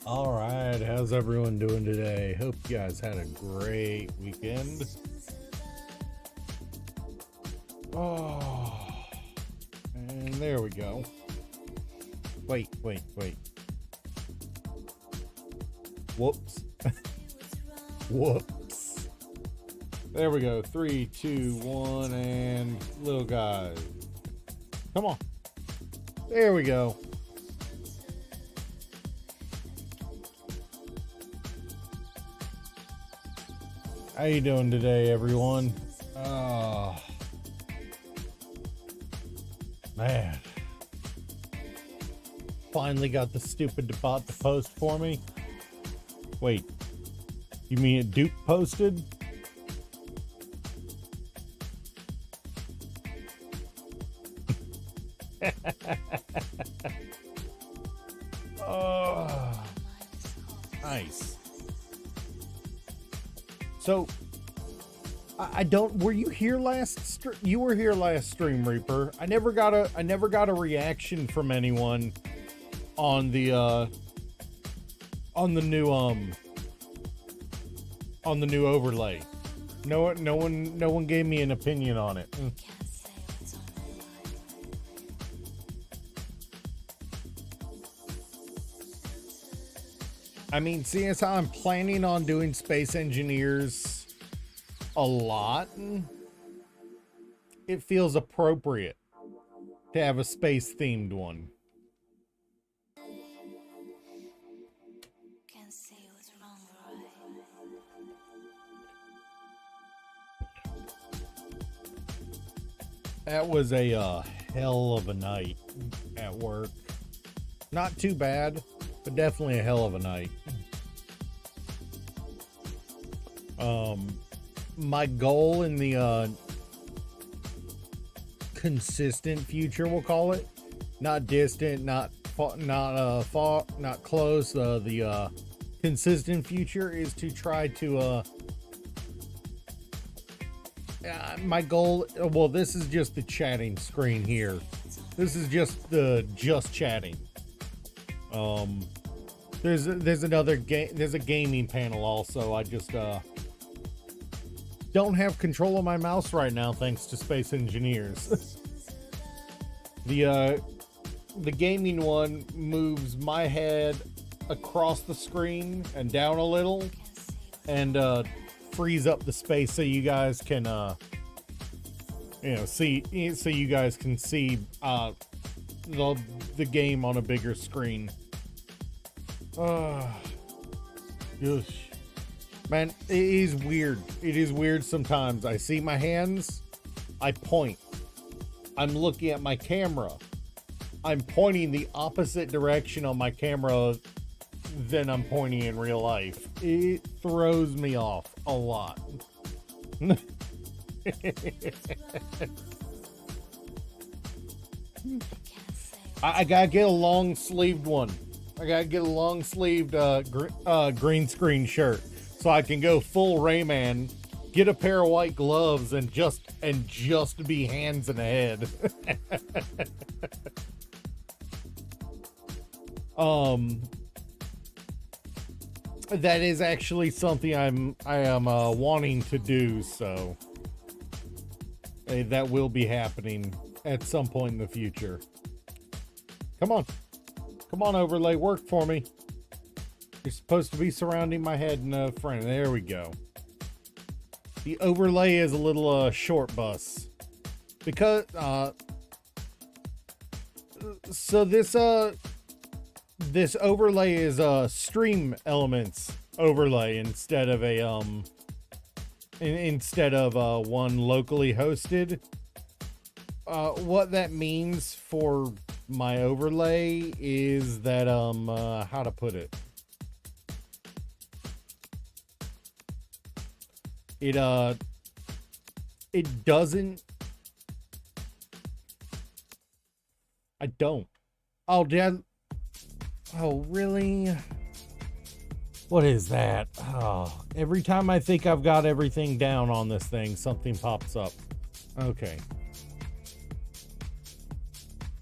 All right, how's everyone doing today? Hope you guys had a great weekend. Oh, and there we go. Wait. Whoops. Whoops. There we go. 3, 2, 1, and little guys. Come on. There we go. How you doing today, everyone? Oh, man. Finally got the stupid bot to post for me. Wait, you mean it Duke posted? Oh, nice. So, I don't. Were you here last? You were here last stream, Reaper. I never got a reaction from anyone on the new overlay. No one gave me an opinion on it. I mean, seeing as how I'm planning on doing Space Engineers a lot, it feels appropriate to have a space themed one. That was a hell of a night at work. Not too bad, but definitely a hell of a night. My goal in the consistent future, we'll call it, not distant, not far, not close. The consistent future is to try to my goal. Well, this is just the chatting screen here. This is just the chatting. There's another game. There's a gaming panel also. I just don't have control of my mouse right now, thanks to Space Engineers. The gaming one moves my head across the screen and down a little, and frees up the space so you guys can see, so you guys can see the game on a bigger screen. Gosh. Man, it is weird. It is weird sometimes. I see my hands, I point. I'm looking at my camera. I'm pointing the opposite direction on my camera than I'm pointing in real life. It throws me off a lot. I gotta get a long sleeved one. I gotta get a long sleeved green screen shirt so I can go full Rayman, get a pair of white gloves, and just be hands and a head. That is actually something I am wanting to do, so that will be happening at some point in the future. Come on, overlay, work for me. You're supposed to be surrounding my head in the front. There we go. The overlay is a little short bus because so this overlay is a Stream Elements overlay instead of a one locally hosted. What that means for my overlay is that how to put it, it doesn't, I don't, oh dad, oh really, what is that? Oh, every time I think I've got everything down on this thing, something pops up. Okay,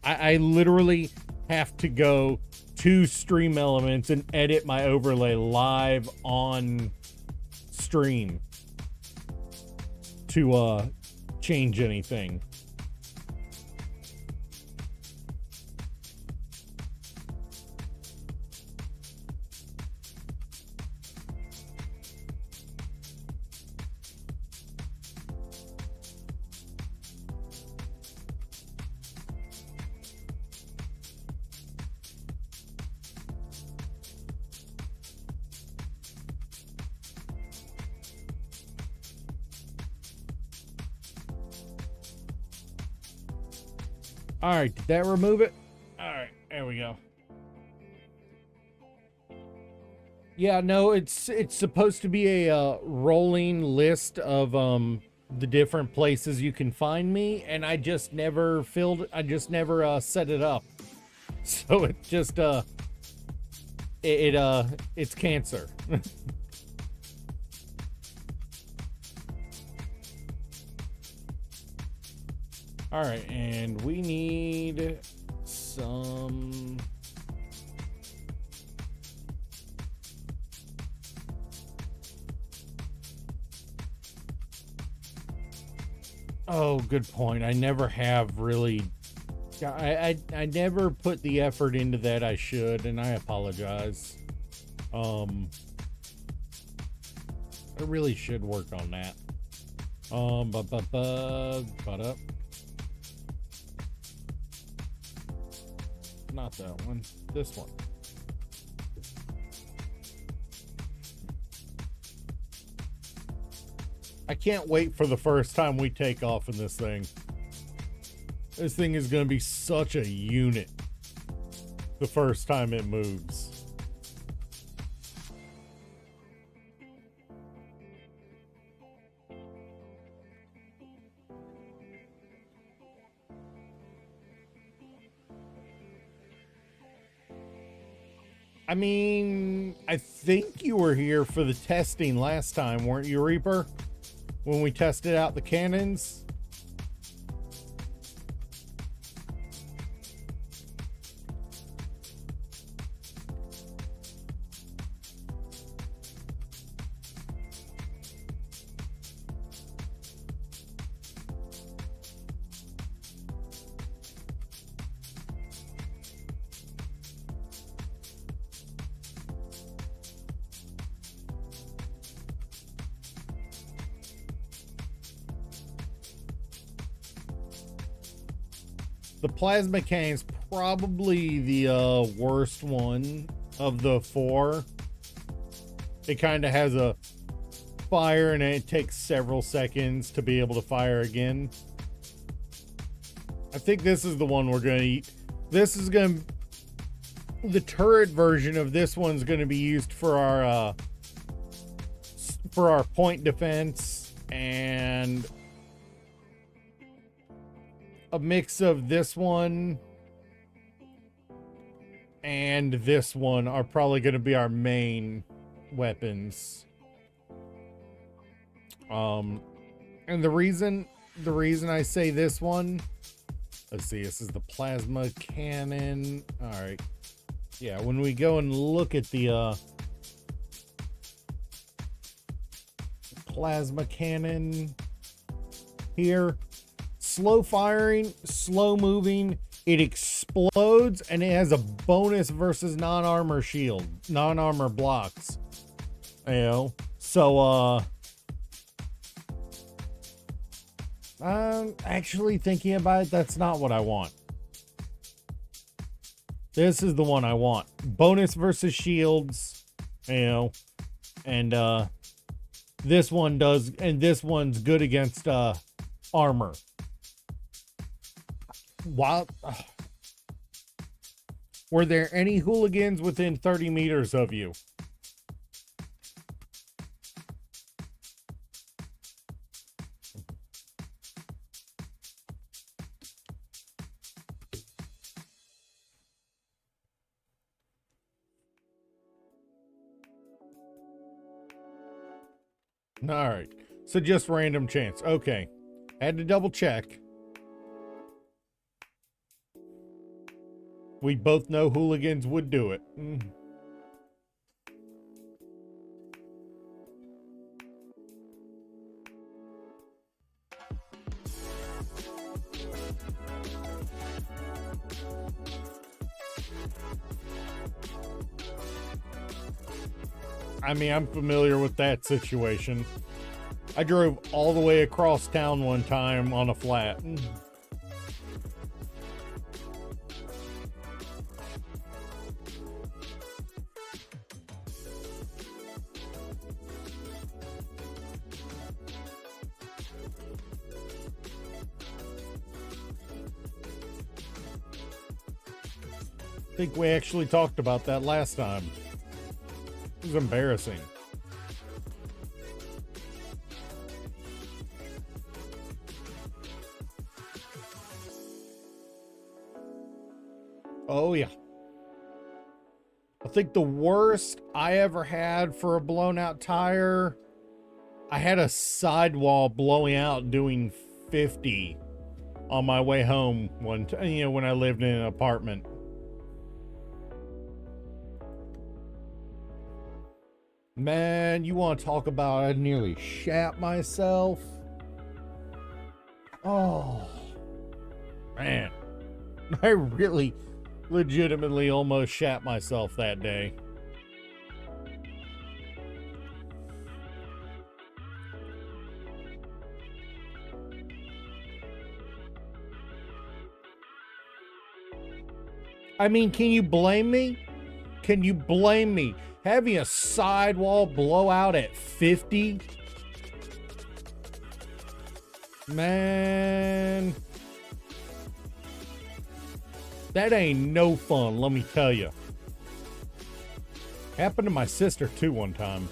I literally have to go to Stream Elements and edit my overlay live on stream to change anything. All right, did that remove it? All right, there we go. Yeah, no, it's supposed to be a rolling list of the different places you can find me, and I just never set it up. So it just it's cancer. All right, and we need some. Oh, good point. I never have really. I never put the effort into that I should, and I apologize. I really should work on that. But not that one. This one. I can't wait for the first time we take off in this thing. This thing is going to be such a unit the first time it moves. I mean, I think you were here for the testing last time, weren't you, Reaper? When we tested out the cannons? The plasma cannon's probably the worst one of the four. It kind of has a fire and it takes several seconds to be able to fire again. I think this is the one we're going to eat. This is going to... The turret version of this one's going to be used for our point defense, and a mix of this one and this one are probably going to be our main weapons. And the reason I say this one, let's see, this is the plasma cannon. All right. Yeah, when we go and look at the plasma cannon here, slow firing, slow moving, it explodes, and it has a bonus versus non-armor shield, non-armor blocks. You know, so I'm actually thinking about it, that's not what I want. This is the one I want. Bonus versus shields, you know, and this one does, and this one's good against armor. Wow. Were there any hooligans within 30 meters of you? All right. So just random chance. Okay. Had to double check. We both know hooligans would do it. I mean, I'm familiar with that situation. I drove all the way across town one time on a flat. I think we actually talked about that last time. It was embarrassing. Oh, yeah. I think the worst I ever had for a blown out tire, I had a sidewall blowing out doing 50 on my way home one time, you know, when I lived in an apartment. Man, you want to talk about I nearly shat myself? Oh, man. I really legitimately almost shat myself that day. I mean, can you blame me? Can you blame me? Having a sidewall blowout at 50? Man. That ain't no fun, let me tell you. Happened to my sister too one time.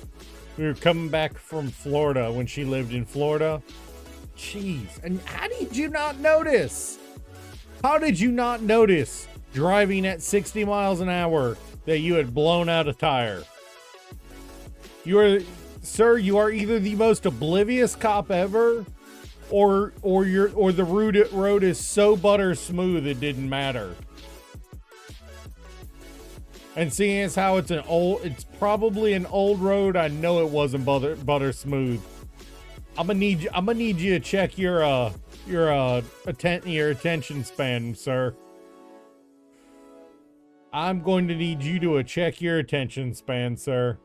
We were coming back from Florida when she lived in Florida. Jeez, and how did you not notice? How did you not notice driving at 60 miles an hour that you had blown out a tire? Sir, you are either the most oblivious cop ever, or the road is so butter smooth it didn't matter. And seeing as how it's probably an old road, I know it wasn't butter smooth. I'm gonna need you to check your attention span, sir. I'm going to need you to check your attention span, sir.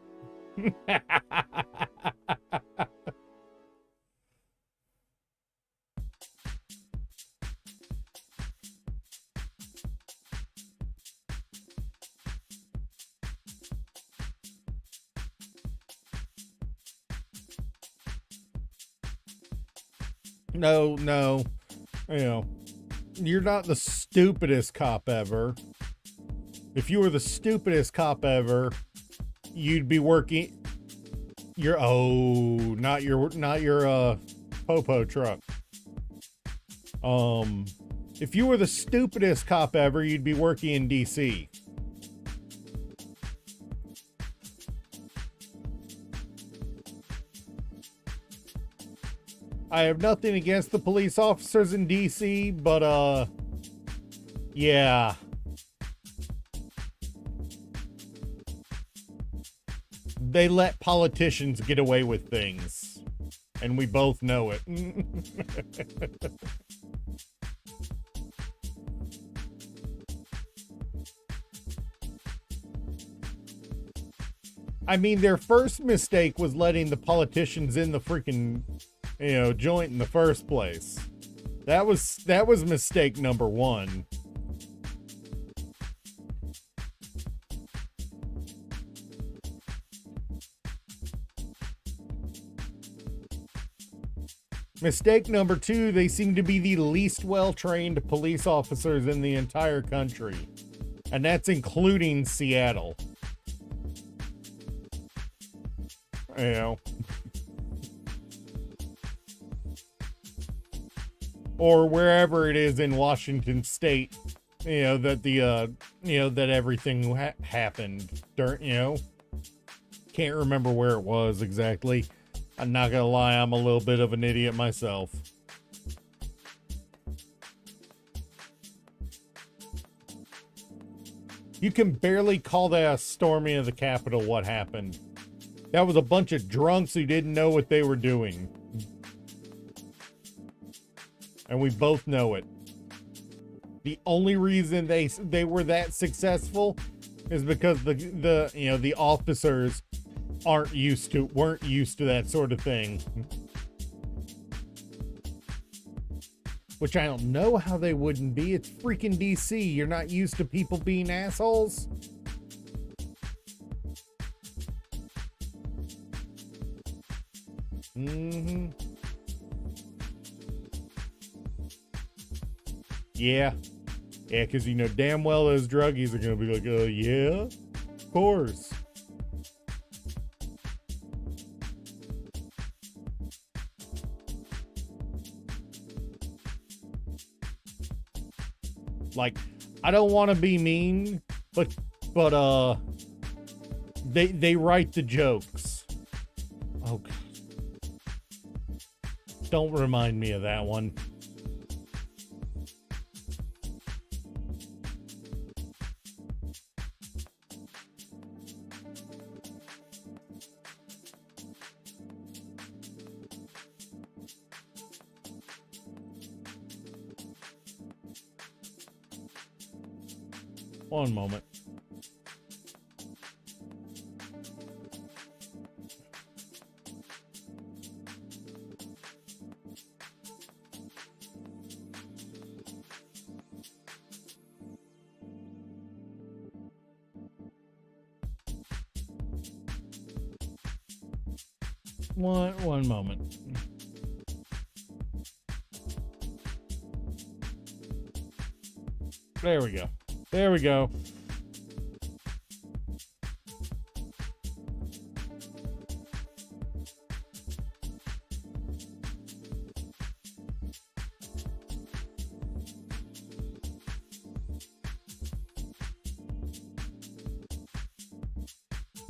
No, you know, you're not the stupidest cop ever. If you were the stupidest cop ever, you'd be working not your popo truck. If you were the stupidest cop ever, you'd be working in DC. I have nothing against the police officers in DC, but yeah. They let politicians get away with things, and we both know it. I mean, their first mistake was letting the politicians in the freaking, joint in the first place. That was mistake number one. Mistake number two, they seem to be the least well-trained police officers in the entire country. And that's including Seattle. Or wherever it is in Washington State, that everything happened during, can't remember where it was exactly. I'm not gonna lie, I'm a little bit of an idiot myself. You can barely call that a storming of the Capitol. What happened? That was a bunch of drunks who didn't know what they were doing. And we both know it. The only reason they were that successful is because the officers weren't used to that sort of thing. Which I don't know how they wouldn't be. It's freaking DC. You're not used to people being assholes. Mm-hmm. Yeah. Yeah, because you know damn well those druggies are going to be like, yeah, of course. Like, I don't want to be mean, but they write the jokes. Oh God. Don't remind me of that one. One moment. One moment. There we go. There we go.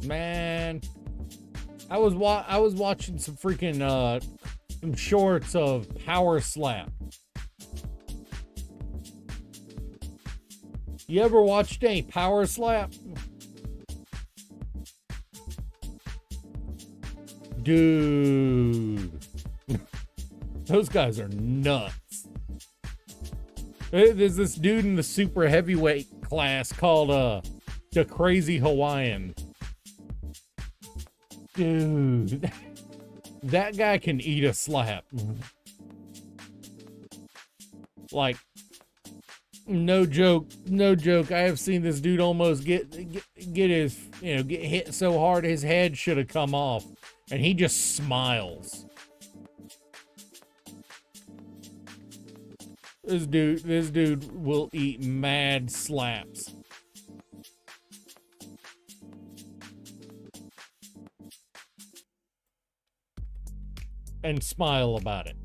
Man, I was watching some freaking some shorts of Power Slap. You ever watched any Power Slap? Dude. Those guys are nuts. There's this dude in the super heavyweight class called the Crazy Hawaiian. Dude. That guy can eat a slap. Like, no joke. I have seen this dude almost get his, get hit so hard his head should have come off, and he just smiles. This dude will eat mad slaps. And smile about it.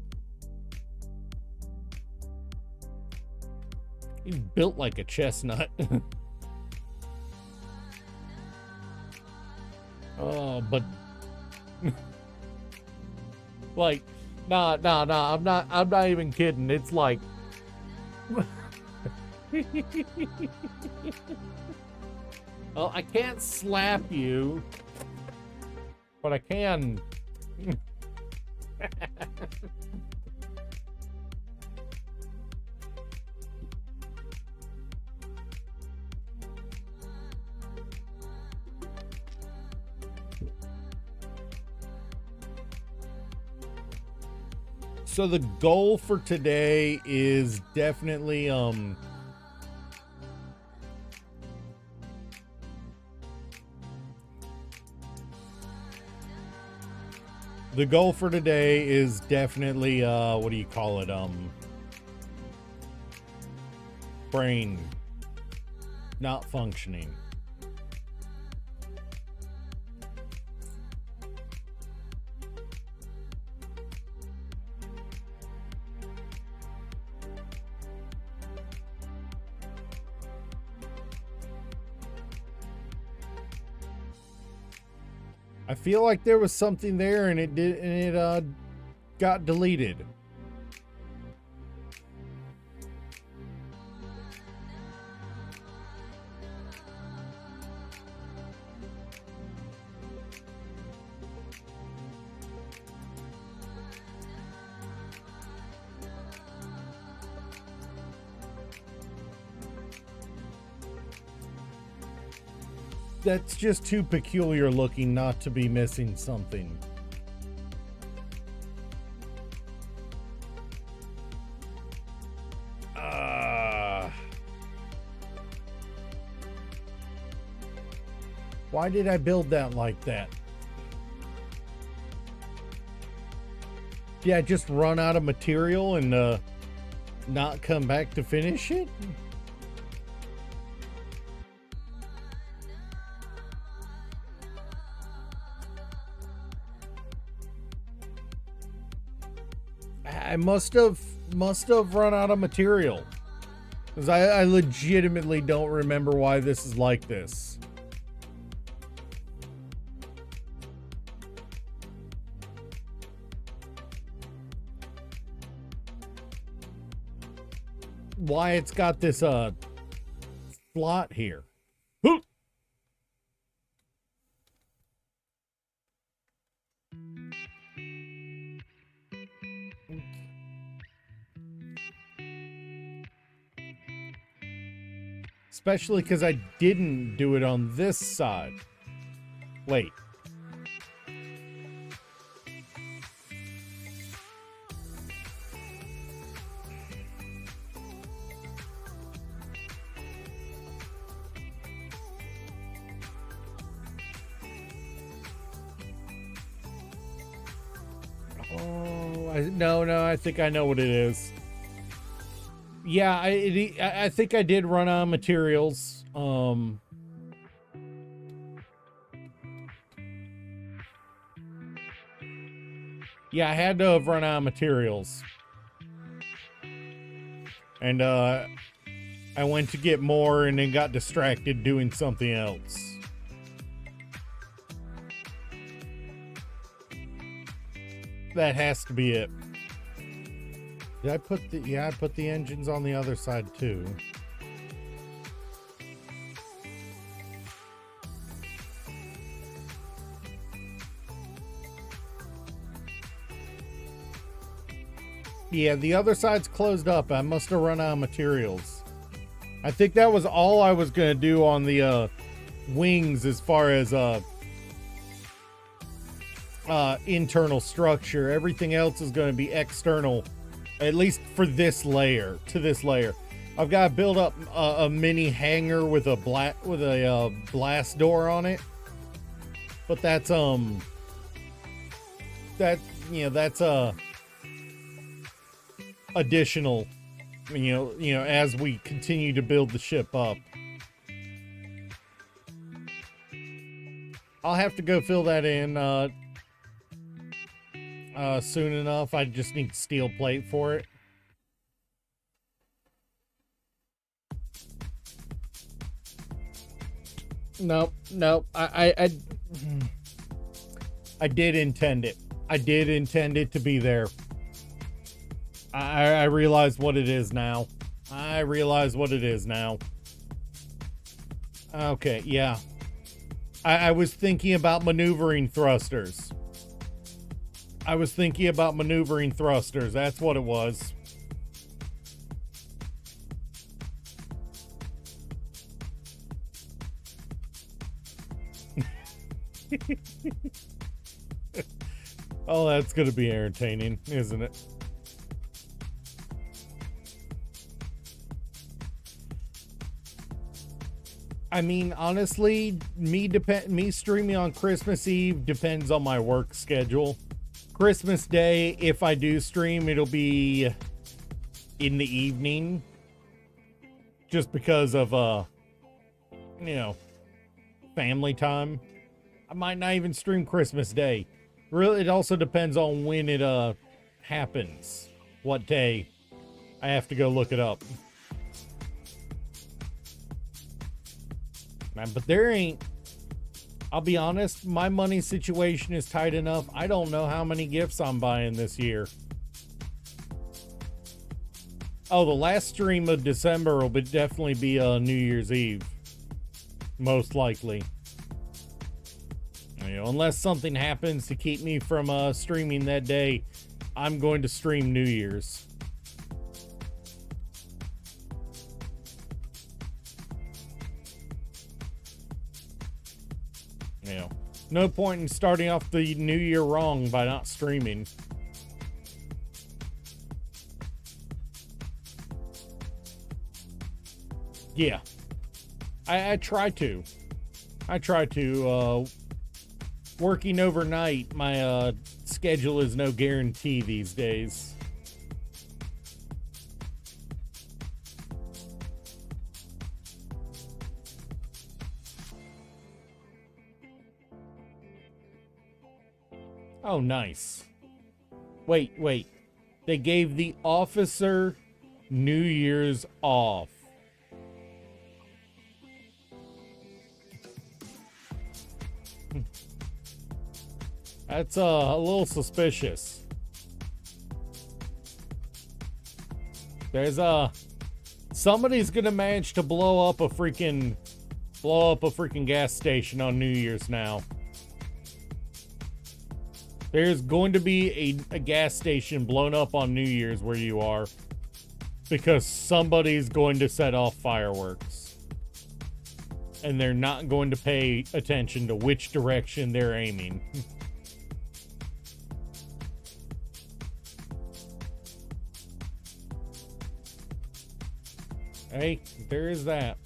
He's built like a chestnut. Oh, but like, nah. I'm not even kidding. It's like, well, I can't slap you, but I can. So the goal for today is definitely the goal for today is definitely what do you call it? Brain not functioning. I feel like there was something there and it got deleted. That's just too peculiar looking not to be missing something. Why did I build that like that? Yeah, just run out of material and not come back to finish it? I must have run out of material. Because I legitimately don't remember why this is like this. Why it's got this slot here. Especially because I didn't do it on this side. Wait. No, I think I know what it is. Yeah, I think I did run out of materials. Yeah, I had to have run out of materials. And I went to get more and then got distracted doing something else. That has to be it. Did I put the... Yeah, I put the engines on the other side too. Yeah, the other side's closed up. I must have run out of materials. I think that was all I was going to do on the wings as far as internal structure. Everything else is going to be external. At least for this layer, to this layer. I've got to build up a mini hangar with a blast door on it. But that's that's additional, you know, as we continue to build the ship up. I'll have to go fill that in soon enough. I just need steel plate for it. Nope. I did intend it. I did intend it to be there. I realize what it is now. Okay, yeah. I was thinking about maneuvering thrusters. That's what it was. Oh, that's gonna be entertaining, isn't it? I mean, honestly, me streaming on Christmas Eve depends on my work schedule. Christmas Day, if I do stream, it'll be in the evening. Just because of, you know, family time. I might not even stream Christmas Day. Really, it also depends on when it, happens. What day. I have to go look it up. Man, but there ain't... I'll be honest, my money situation is tight enough. I don't know how many gifts I'm buying this year. Oh, the last stream of December will definitely be New Year's Eve. Most likely. You know, unless something happens to keep me from streaming that day, I'm going to stream New Year's. You know, no point in starting off the new year wrong by not streaming. Yeah, I try to. Working overnight, my schedule is no guarantee these days. Oh, nice. Wait. They gave the officer New Year's off. That's a little suspicious. There's somebody's gonna manage to blow up a freaking gas station on New Year's now. There's going to be a gas station blown up on New Year's where you are because somebody's going to set off fireworks. And they're not going to pay attention to which direction they're aiming. Hey, there is that.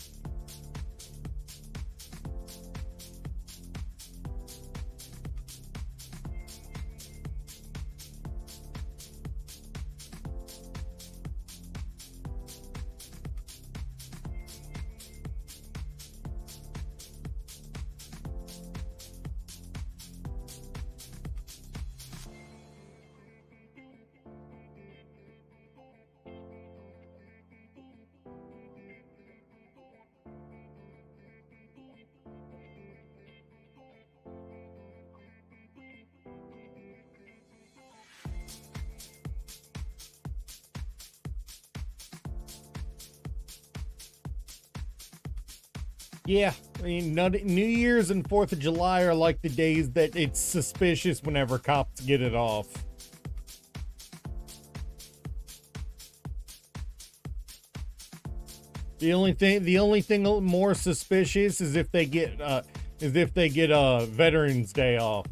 Yeah, I mean, New Year's and 4th of July are like the days that it's suspicious whenever cops get it off. The only thing more suspicious is if they get Veterans Day off.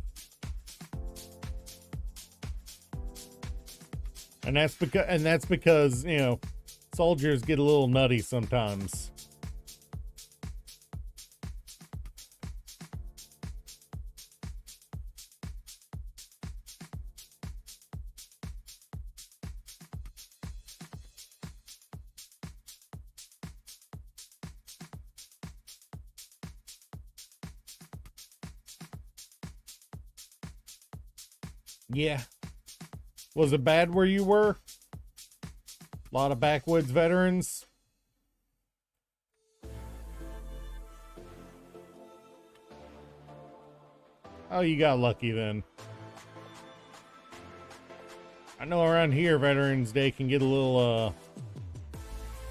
And that's because, you know, soldiers get a little nutty sometimes. Yeah. Was it bad where you were? A lot of backwoods veterans? Oh, you got lucky then. I know around here Veterans Day can get a little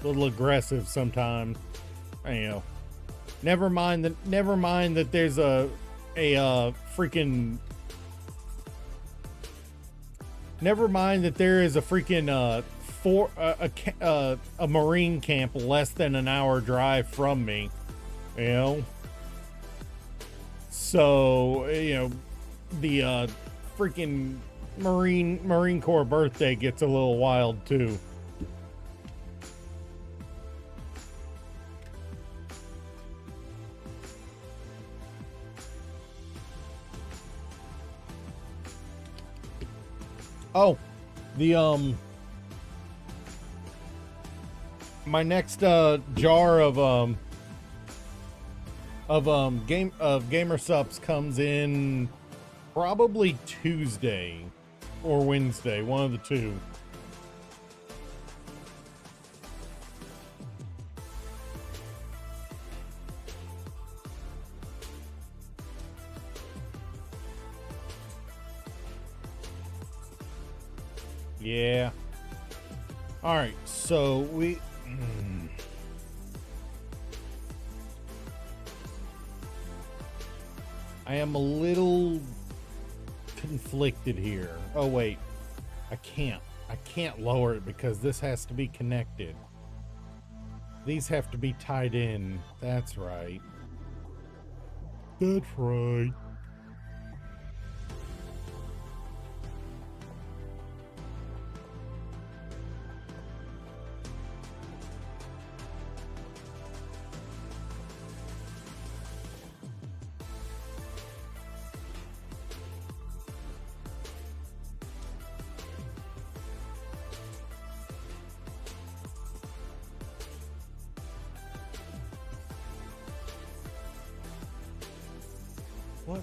aggressive sometimes. You know. Never mind that there's a freaking Never mind that there is a freaking a Marine camp less than an hour drive from me, you know. So, you know, the freaking Marine Corps birthday gets a little wild too. Oh, the my next jar of Gamer Supps comes in probably Tuesday or Wednesday, one of the two. Yeah. All right, so we I am a little conflicted here. Oh wait. I can't lower it because this has to be connected. These have to be tied in. That's right. That's right. What?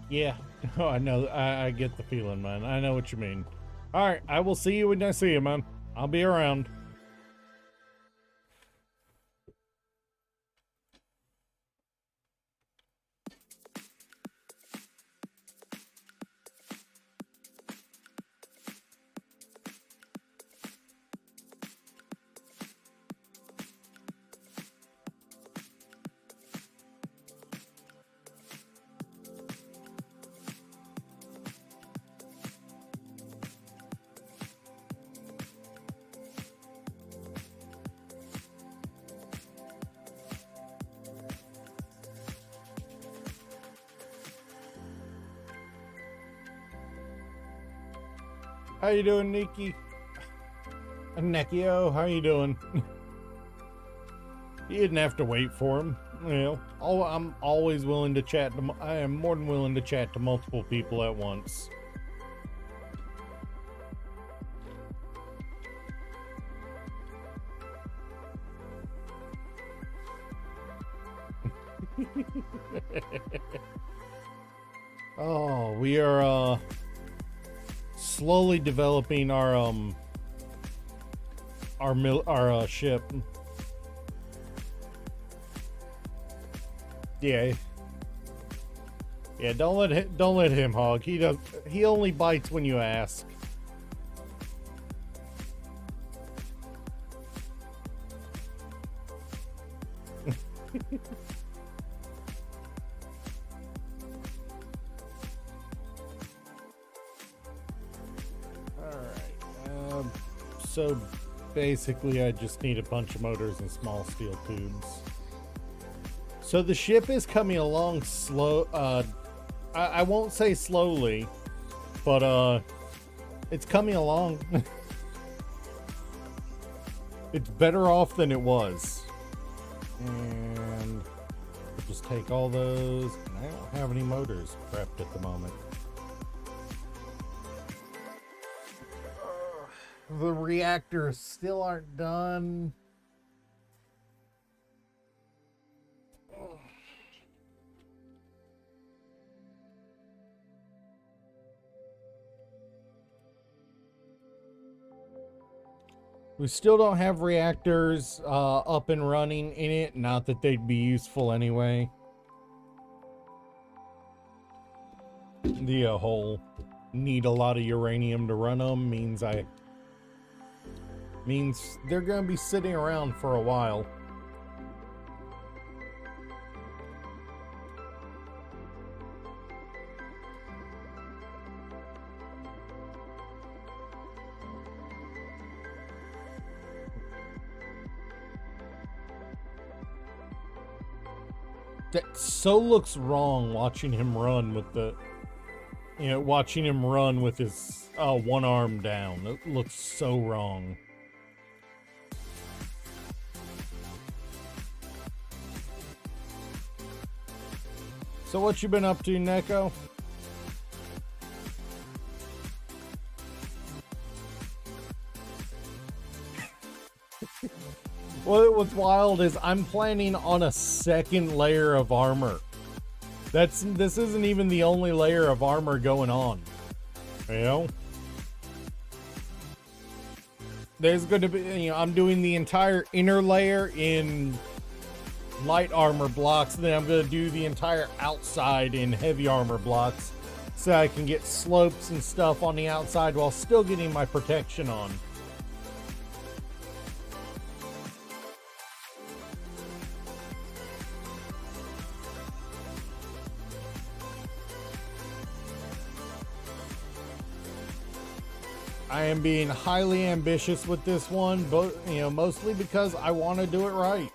Yeah. Oh, I know. I get the feeling, man. I know what you mean. All right. I will see you when I see you, man. I'll be around. How you doing, Nikki? Nekio, how you doing? You didn't have to wait for him. You know, I'm always willing to chat. I am more than willing to chat to multiple people at once. Oh, we are slowly developing our ship. Yeah. Yeah, don't let him hog. He only bites when you ask. Alright. So basically I just need a bunch of motors and small steel tubes. So the ship is coming along slow. I won't say slowly, but it's coming along. It's better off than it was. And we'll just take all those. And I don't have any motors prepped at the moment. The reactors still aren't done. We still don't have reactors up and running in it. Not that they'd be useful anyway. The whole need a lot of uranium to run them means they're gonna be sitting around for a while. That so looks wrong watching him run with the, watching him run with his one arm down. It looks so wrong. So what you been up to, Neko? Well, what's wild is I'm planning on a second layer of armor. This isn't even the only layer of armor going on. You know? There's going to be, I'm doing the entire inner layer in light armor blocks, and then I'm going to do the entire outside in heavy armor blocks so I can get slopes and stuff on the outside while still getting my protection on. I am being highly ambitious with this one, but mostly because I want to do it right.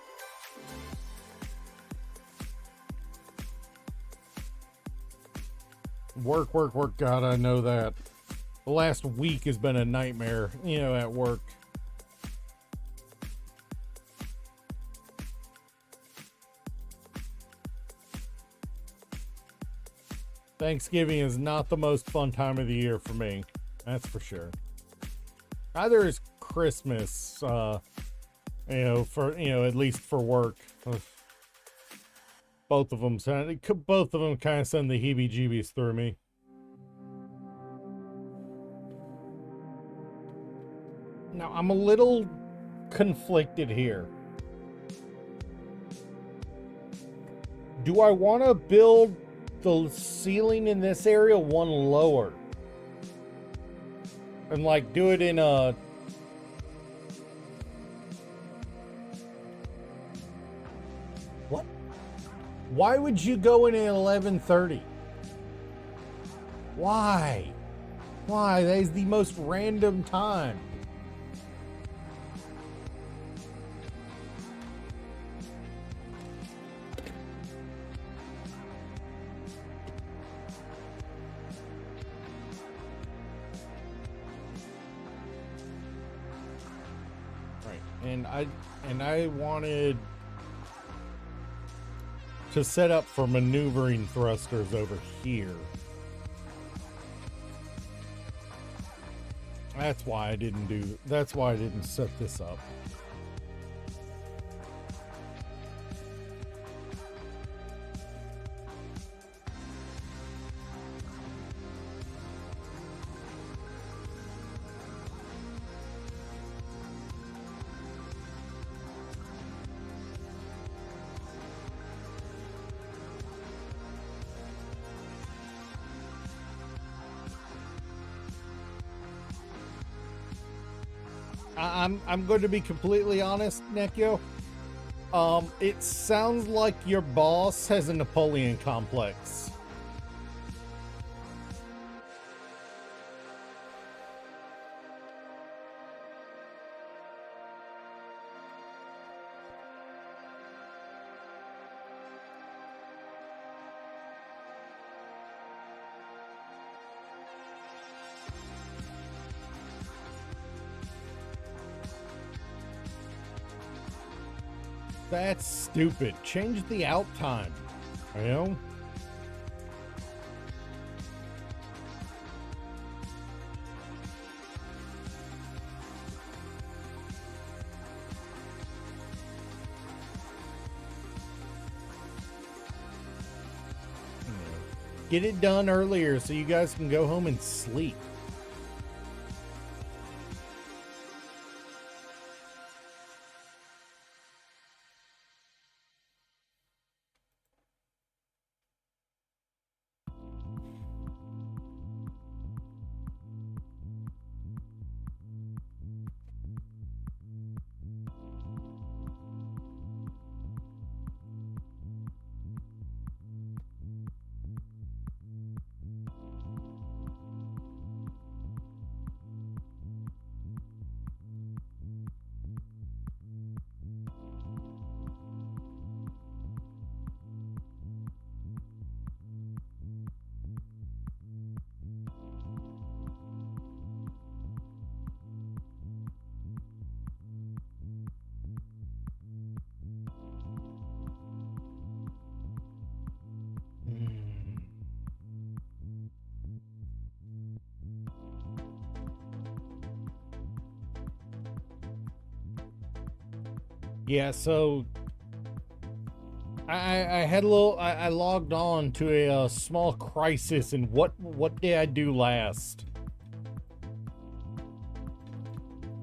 Work, work, work. God, I know that. The last week has been a nightmare, at work. Thanksgiving is not the most fun time of the year for me. That's for sure. Neither is Christmas, for, at least for work. Both of them kind of send the heebie-jeebies through me. Now, I'm a little conflicted here. Do I want to build the ceiling in this area one lower? And like do it in a... What? Why would you go in at 11:30? Why? Why? That is the most random time. And I wanted to set up for maneuvering thrusters over here. That's why I didn't set this up. I'm going to be completely honest, Nekio. It sounds like your boss has a Napoleon complex. That's stupid. Change the out time. Get it done earlier so you guys can go home and sleep. Yeah, so I had a little. I logged on to a small crisis, and what did I do last?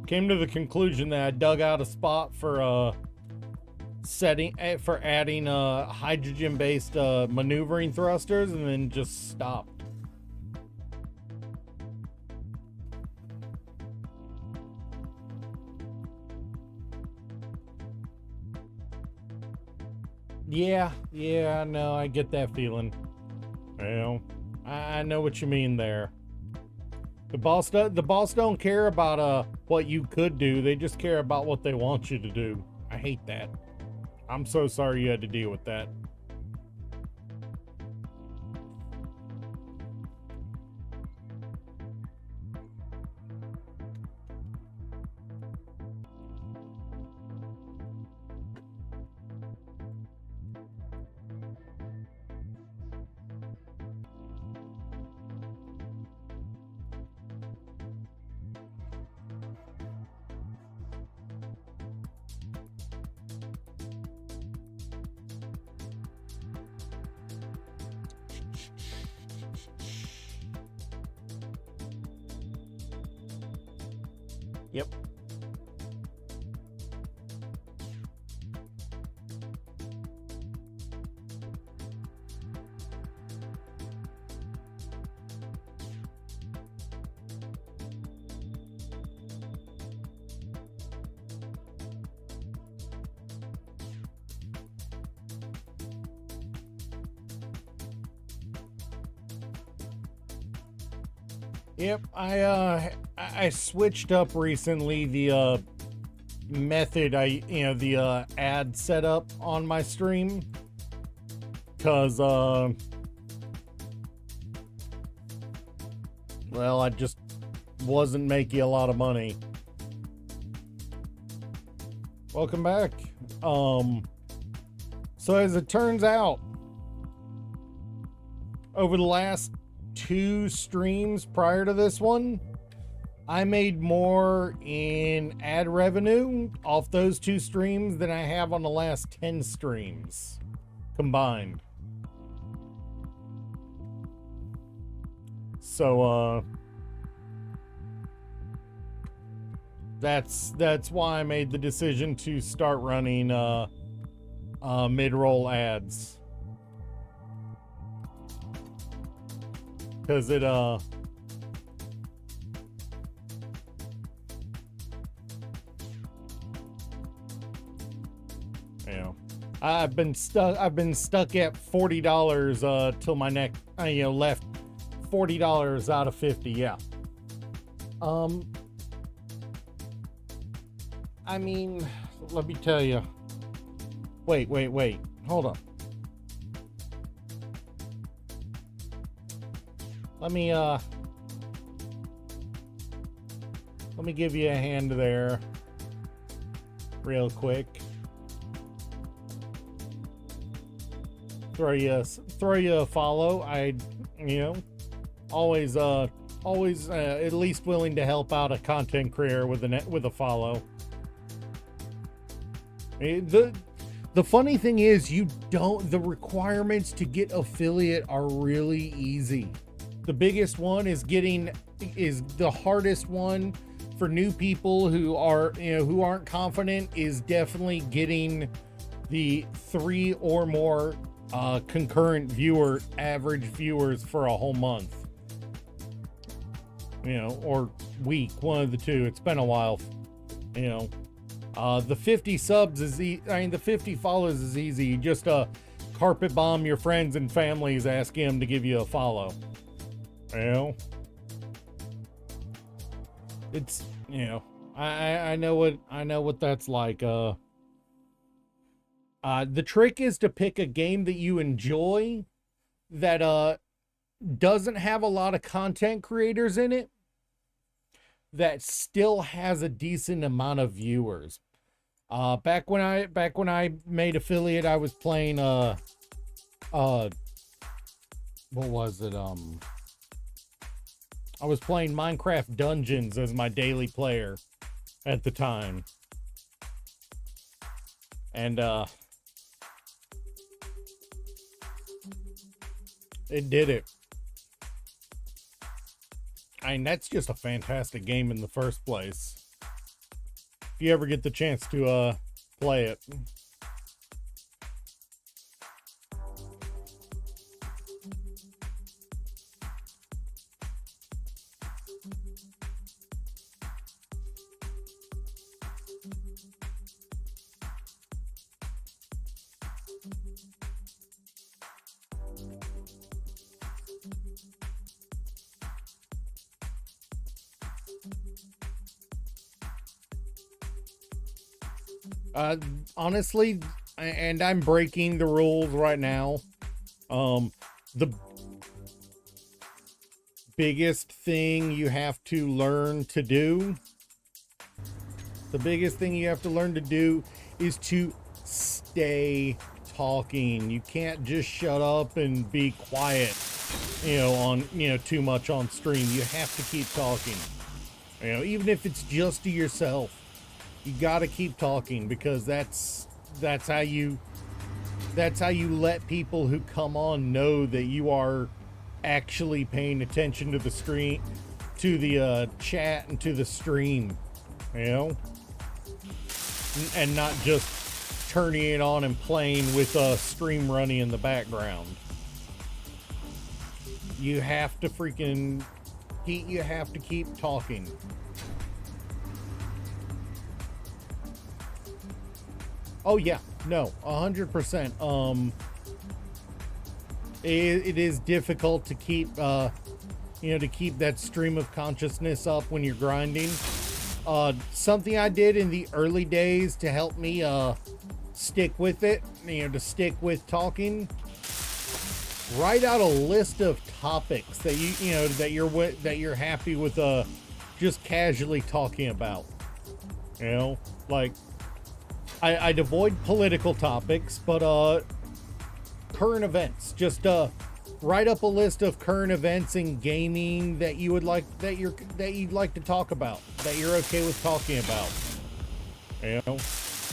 Came to the conclusion that I dug out a spot for adding hydrogen-based maneuvering thrusters, and then just stopped. Yeah, no, I get that feeling. Well, I know what you mean there. The boss don't care about what you could do. They just care about what they want you to do. I hate that. I'm so sorry you had to deal with that. Yep. Yep, I switched up recently the method the ad setup on my stream, cuz well, I just wasn't making a lot of money. Welcome back. So as it turns out, over the last 2 streams prior to this one, I made more in ad revenue off those 2 streams than I have on the last 10 streams combined. So that's why I made the decision to start running mid-roll ads. Cause it I've been stuck at $40 till my neck left $40 out of 50. Yeah. I mean, let me tell you. Wait. Hold on. Let me give you a hand there real quick. Throw you a follow. Always at least willing to help out a content creator with a follow. The funny thing is, the requirements to get affiliate are really easy. The biggest one is the hardest one for new people who aren't confident, is definitely getting the 3 or more concurrent average viewers for a whole month, or week, one of the two. It's been a while. The 50 subs the 50 follows is easy. You just carpet bomb your friends and families, asking them to give you a follow. It's I know what that's like. The trick is to pick a game that you enjoy, that doesn't have a lot of content creators in it, that still has a decent amount of viewers. Back when I made affiliate, I was playing what was it? I was playing Minecraft Dungeons as my daily player at the time. And it did it. That's just a fantastic game in the first place. If you ever get the chance to play it. Honestly, and I'm breaking the rules right now. The biggest thing you have to learn to do, is to stay talking. You can't just shut up and be quiet, too much on stream. You have to keep talking. Even if it's just to yourself, you got to keep talking, because that's how you let people who come on know that you are actually paying attention to the screen, to the chat, and to the stream, and not just turning it on and playing with a stream running in the background. You have to keep talking. Oh yeah, no, 100%. It is difficult to keep, to keep that stream of consciousness up when you're grinding. Something I did in the early days to help me stick with it, to stick with talking. Write out a list of topics that that you're happy with, just casually talking about. Like, I'd avoid political topics, but current events. Just write up a list of current events in gaming that you'd like to talk about, that you're okay with talking about.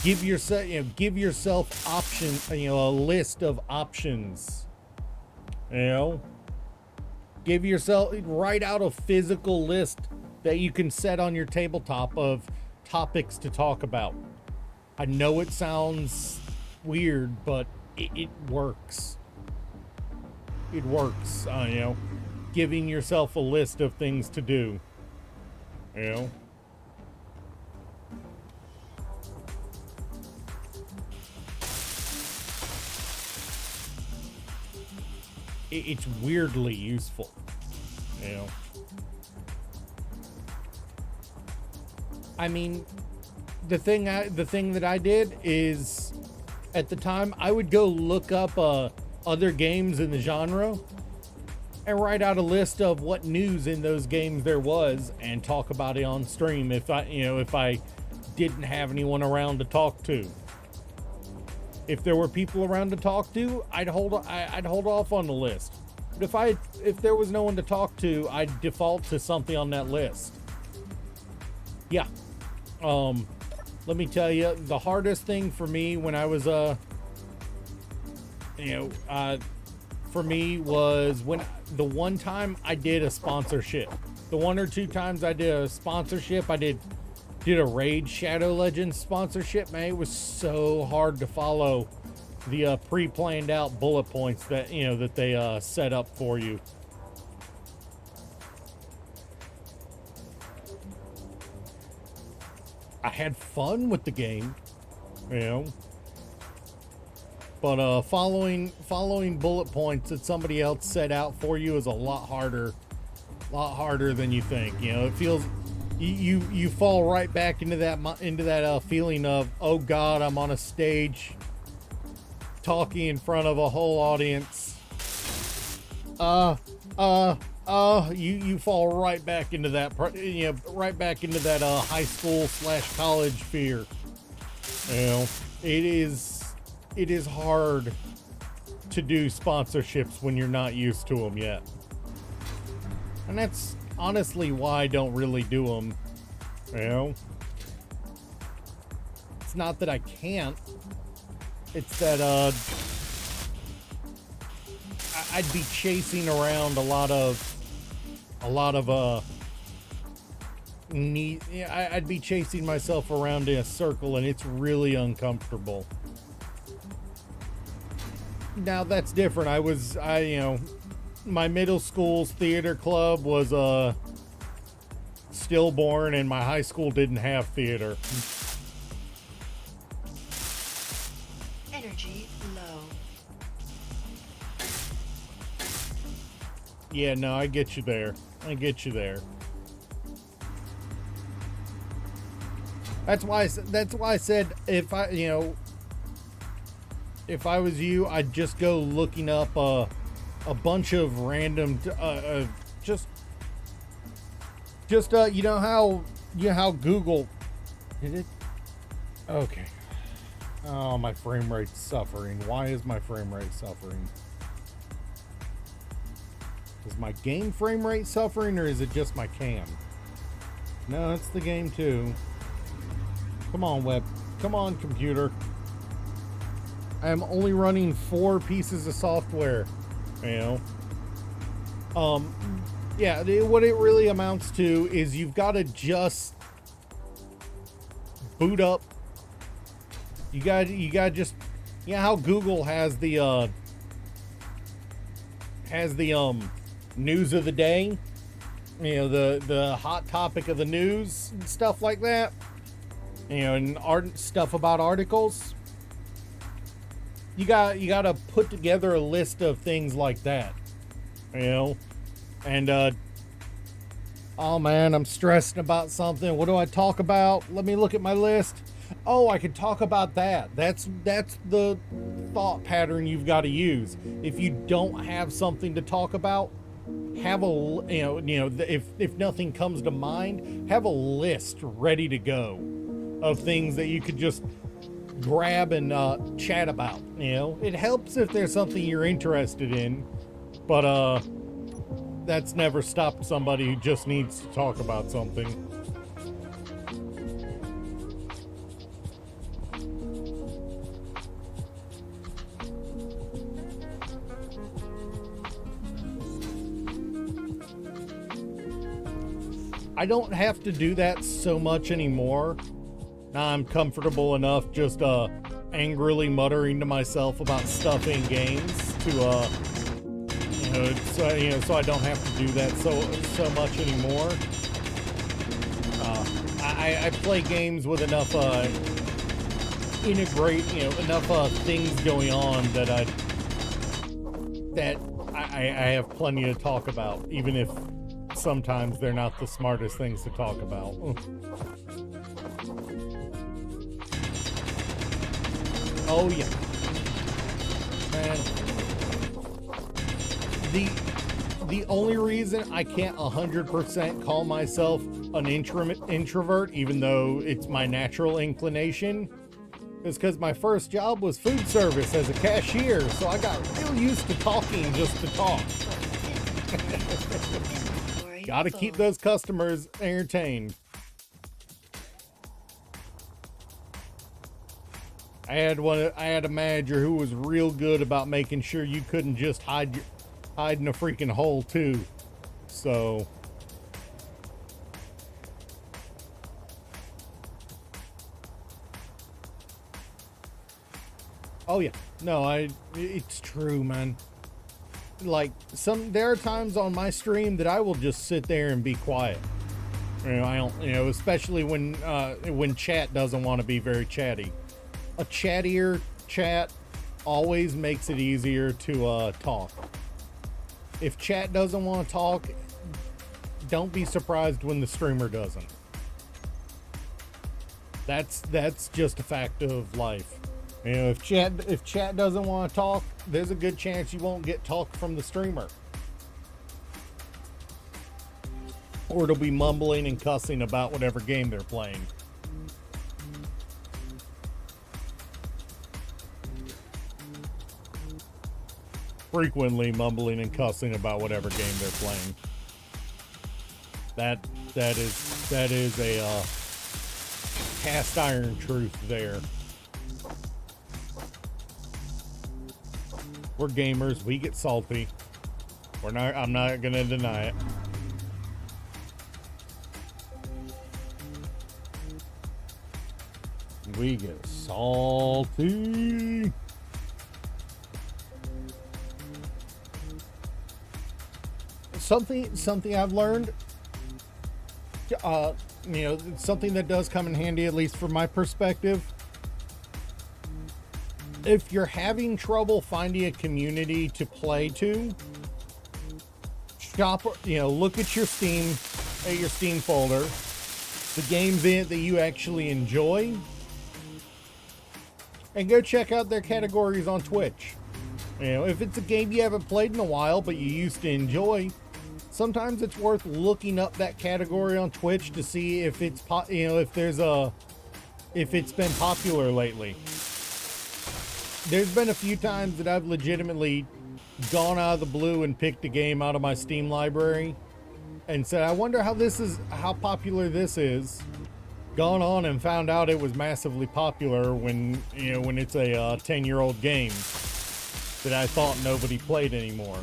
Give yourself options. A list of options. Write out a physical list that you can set on your tabletop of topics to talk about. I know it sounds weird, but it works. It works, giving yourself a list of things to do, It's weirdly useful, I mean, the thing that I did is, at the time, I would go look up other games in the genre and write out a list of what news in those games there was and talk about it on stream if I didn't have anyone around to talk to. If there were people around to talk to, I'd hold off on the list. But if there was no one to talk to, I'd default to something on that list. Yeah. Let me tell you, the hardest thing for me when I was for me was when the one time I did a sponsorship. The one or two times I did a sponsorship, I did a Raid Shadow Legends sponsorship. Man, it was so hard to follow the pre-planned out bullet points that that they set up for you. I had fun with the game, but following bullet points that somebody else set out for you is a lot harder than you think. It feels you fall right back into that feeling of, oh God, I'm on a stage talking in front of a whole audience. You fall right back into that, high school / college fear. It is hard to do sponsorships when you're not used to them yet. And that's honestly why I don't really do them. It's not that I can't. It's that I'd be chasing around I'd be chasing myself around in a circle, and it's really uncomfortable. Now that's different. My middle school's theater club was stillborn, and my high school didn't have theater. Energy low. Yeah, no, I get you there. That's why I said if I, if I was you, I'd just go looking up a bunch of random, just you know how Google did it. Okay. Oh, my frame rate's suffering. Why is my frame rate suffering? Is my game frame rate suffering, or is it just my cam? No, it's the game too. Come on, web. Come on, computer. I am only running 4 pieces of software. You know. Yeah. What it really amounts to is you've got to just boot up. You got just, how Google has the news of the day, the hot topic of the news and stuff like that, and stuff about articles. You got to put together a list of things like that, and oh man, I'm stressing about something. What do I talk about? Let me look at my list. Oh, I could talk about that. That's the thought pattern you've got to use. If you don't have something to talk about, have if nothing comes to mind, have a list ready to go of things that you could just grab and chat about. It helps if there's something you're interested in, but that's never stopped somebody who just needs to talk about something. I don't have to do that so much anymore. Now I'm comfortable enough just angrily muttering to myself about stuff in games to so I don't have to do that so much anymore. I play games with enough enough things going on that I have plenty to talk about, even if sometimes they're not the smartest things to talk about. Oh yeah, man. The only reason I can't 100% call myself an introvert, even though it's my natural inclination, is because my first job was food service as a cashier, so I got real used to talking just to talk. Gotta keep those customers entertained. I had a manager who was real good about making sure you couldn't just hide in a freaking hole too. So oh yeah. No, it's true, man. Like there are times on my stream that I will just sit there and be quiet. I don't, especially when chat doesn't want to be very chatty. A chattier chat always makes it easier to talk. If chat doesn't want to talk, don't be surprised when the streamer doesn't. That's just a fact of life. If chat doesn't want to talk, there's a good chance you won't get talk from the streamer. Or it'll be mumbling and cussing about whatever game they're playing. Frequently mumbling and cussing about whatever game they're playing. That is a cast iron truth there. We're gamers, we get salty. I'm not gonna deny it. We get salty. Something I've learned, something that does come in handy, at least from my perspective. If you're having trouble finding a community to play to, look at your Steam folder, the games in it that you actually enjoy, and go check out their categories on Twitch. You know, if it's a game you haven't played in a while but you used to enjoy, sometimes it's worth looking up that category on Twitch to see if it's if it's been popular lately. There's been a few times that I've legitimately gone out of the blue and picked a game out of my Steam library and said, I wonder how popular this is. Gone on and found out it was massively popular when it's a 10-year-old game that I thought nobody played anymore.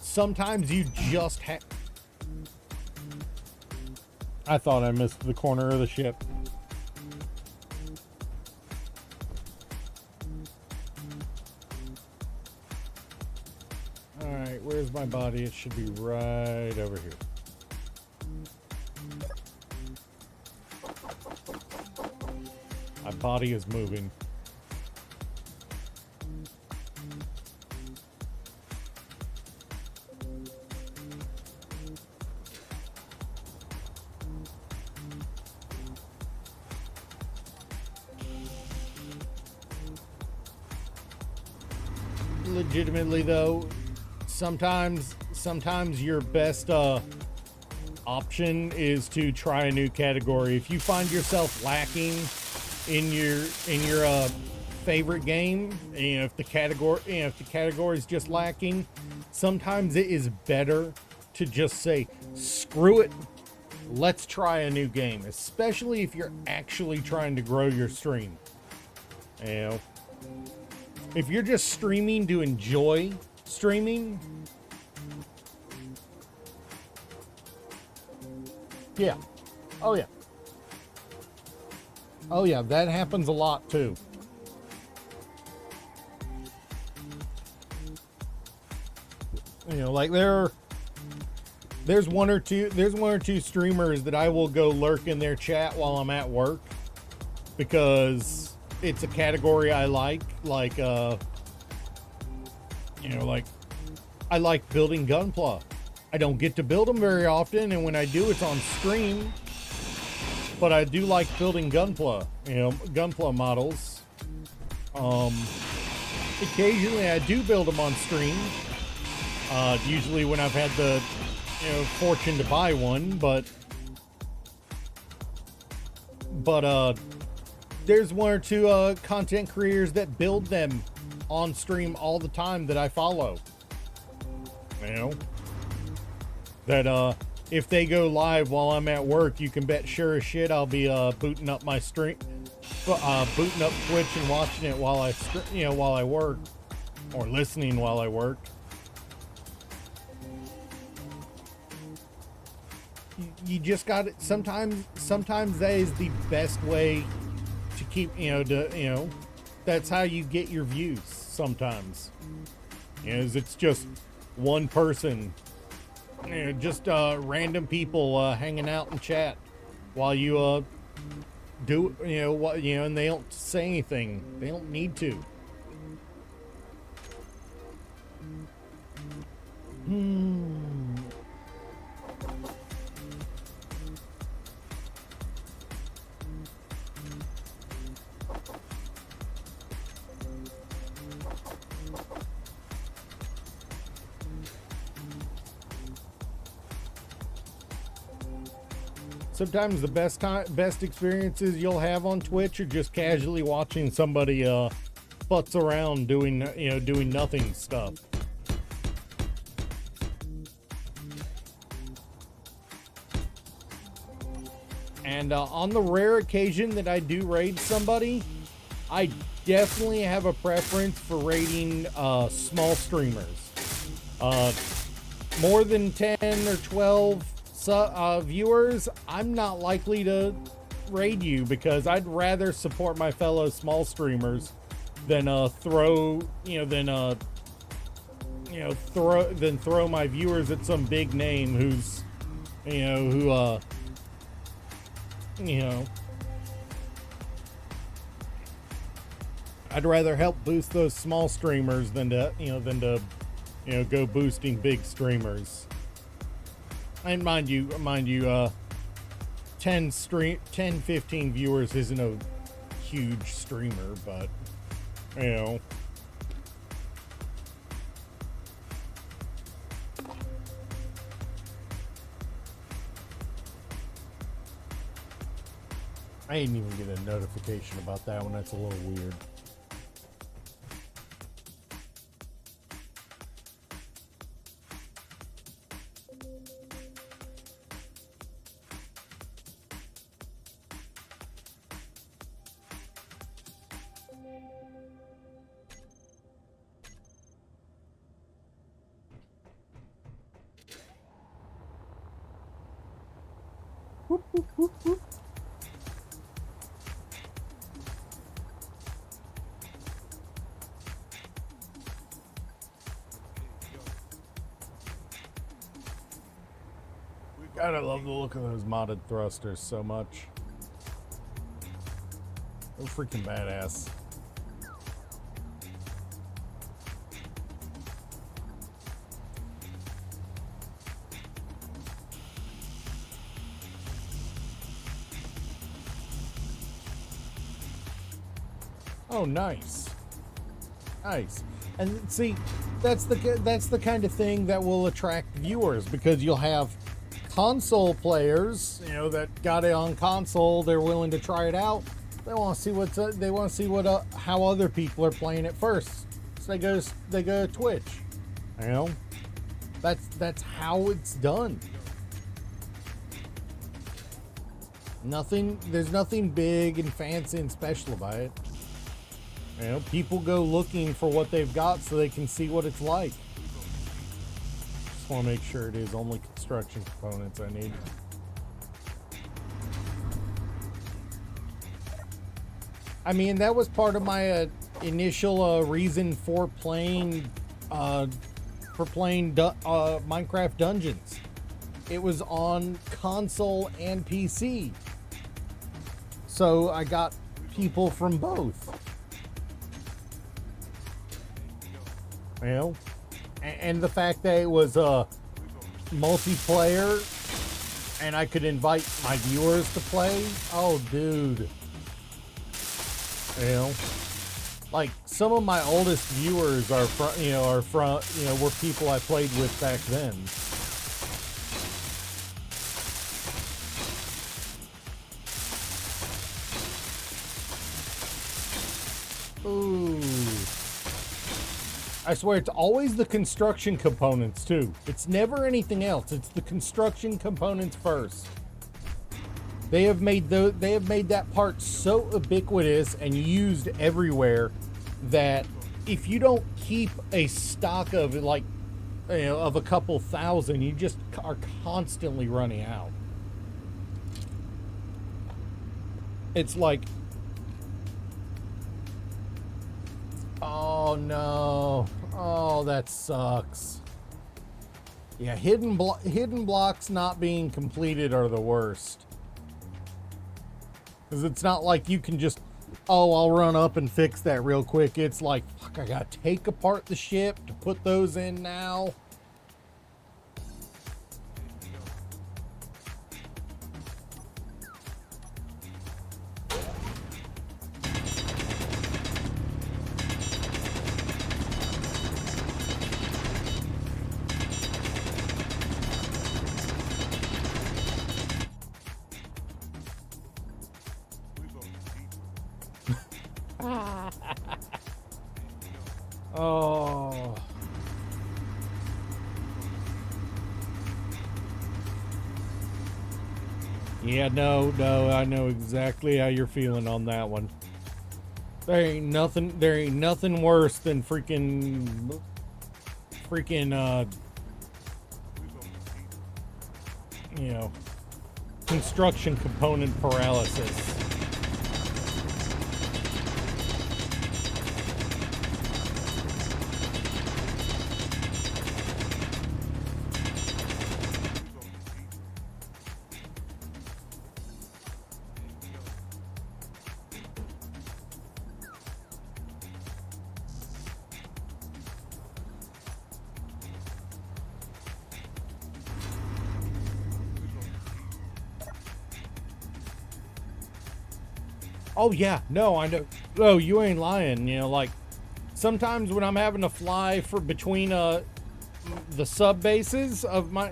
Sometimes you just I thought I missed the corner of the ship. Alright, where's my body? It should be right over here. My body is moving. Legitimately though, sometimes your best option is to try a new category. If you find yourself lacking in your favorite game, if the category is just lacking, sometimes it is better to just say screw it, let's try a new game, especially if you're actually trying to grow your stream. You know, if you're just streaming to enjoy streaming, yeah. Oh yeah. Oh yeah, that happens a lot too. You know, like there's one or two streamers that I will go lurk in their chat while I'm at work because it's a category I like I like building Gunpla. I don't get to build them very often, and when I do, it's on stream. But I do like building Gunpla, Gunpla models. Occasionally I do build them on stream. Usually when I've had the fortune to buy one, but there's one or two content creators that build them on stream all the time that I follow. That if they go live while I'm at work, you can bet sure as shit I'll be booting up my stream, booting up Twitch and watching it while I work, or listening while I work. You just got it. Sometimes that is the best way to keep, that's how you get your views sometimes. Is it's just one person, just random people hanging out in chat while you do, and they don't say anything. They don't need to. Sometimes the best experiences you'll have on Twitch are just casually watching somebody futz around doing nothing stuff. And on the rare occasion that I do raid somebody, I definitely have a preference for raiding small streamers. More than 10 or 12 viewers, I'm not likely to raid you because I'd rather support my fellow small streamers than throw my viewers at some big name who's I'd rather help boost those small streamers than to go boosting big streamers. And mind you, 10, 15 viewers isn't a huge streamer, but you know. I didn't even get a notification about that one. That's a little weird. Whoop, whoop, whoop, whoop. God, I love the look of those modded thrusters so much. They're freaking badass. Oh, nice. Nice. And see, that's the kind of thing that will attract viewers, because you'll have console players, you know, that got it on console, they're willing to try it out. They want to see what how other people are playing it first. So they go to Twitch. You know? That's how it's done. There's nothing big and fancy and special about it. You know, people go looking for what they've got so they can see what it's like. Just want to make sure it is only construction components I need. I mean, that was part of my initial reason for playing Minecraft Dungeons. It was on console and PC, so I got people from both. You know, and the fact that it was multiplayer and I could invite my viewers to play. Oh, dude. You know, like some of my oldest viewers are from were people I played with back then. Ooh. I swear it's always the construction components too. It's never anything else. It's the construction components first. They have made that part so ubiquitous and used everywhere that if you don't keep a stock of like, you know, of a couple thousand, you just are constantly running out. It's like, oh no, oh that sucks. Yeah, hidden blocks not being completed are the worst. Because it's not like you can just, oh, I'll run up and fix that real quick. It's like, fuck, I gotta take apart the ship to put those in now. Oh. Yeah, no, I know exactly how you're feeling on that one. There ain't nothing worse than freaking you know, construction component paralysis. Oh yeah, no, I know. No, you ain't lying. You know, like sometimes when I'm having to fly for between the sub bases of my,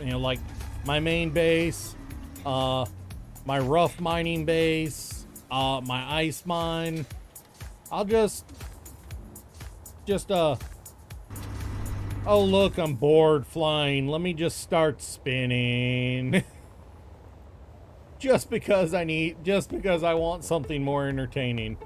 like my main base, my rough mining base, my ice mine, I'll just oh look, I'm bored flying. Let me just start spinning. just because I want something more entertaining.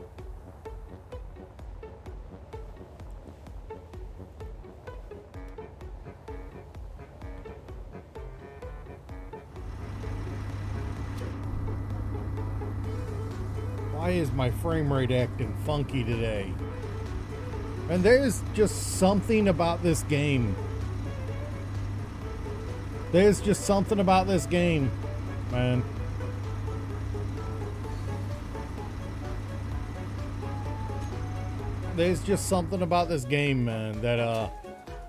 Why is my frame rate acting funky today? And there's just something about this game. There's just something about this game, man. There's just something about this game, man, that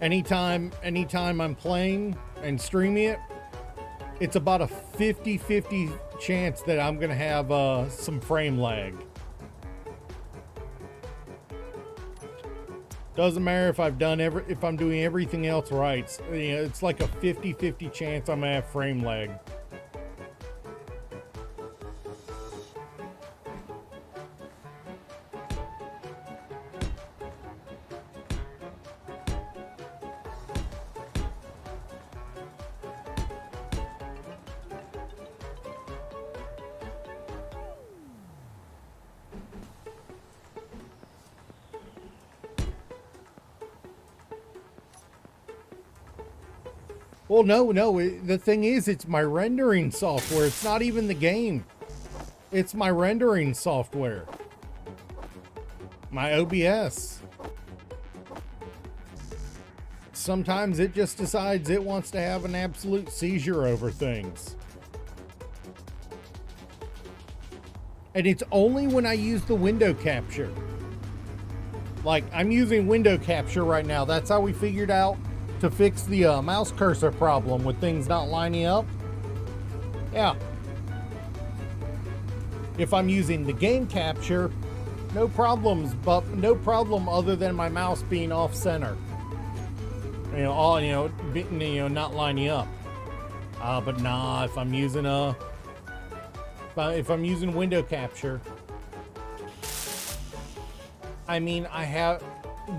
anytime I'm playing and streaming it, it's about a 50-50 chance that I'm gonna have some frame lag. Doesn't matter if if I'm doing everything else right. It's like a 50-50 chance I'm gonna have frame lag. Well, no, the thing is, it's my rendering software. It's not even the game. It's my rendering software. My OBS. Sometimes it just decides it wants to have an absolute seizure over things. And it's only when I use the window capture. Like, I'm using window capture right now. That's how we figured out to fix the mouse cursor problem with things not lining up. Yeah. If I'm using the game capture, no problems, but no problem other than my mouse being off center. Not lining up. But nah, if I'm using if I'm using window capture, I mean,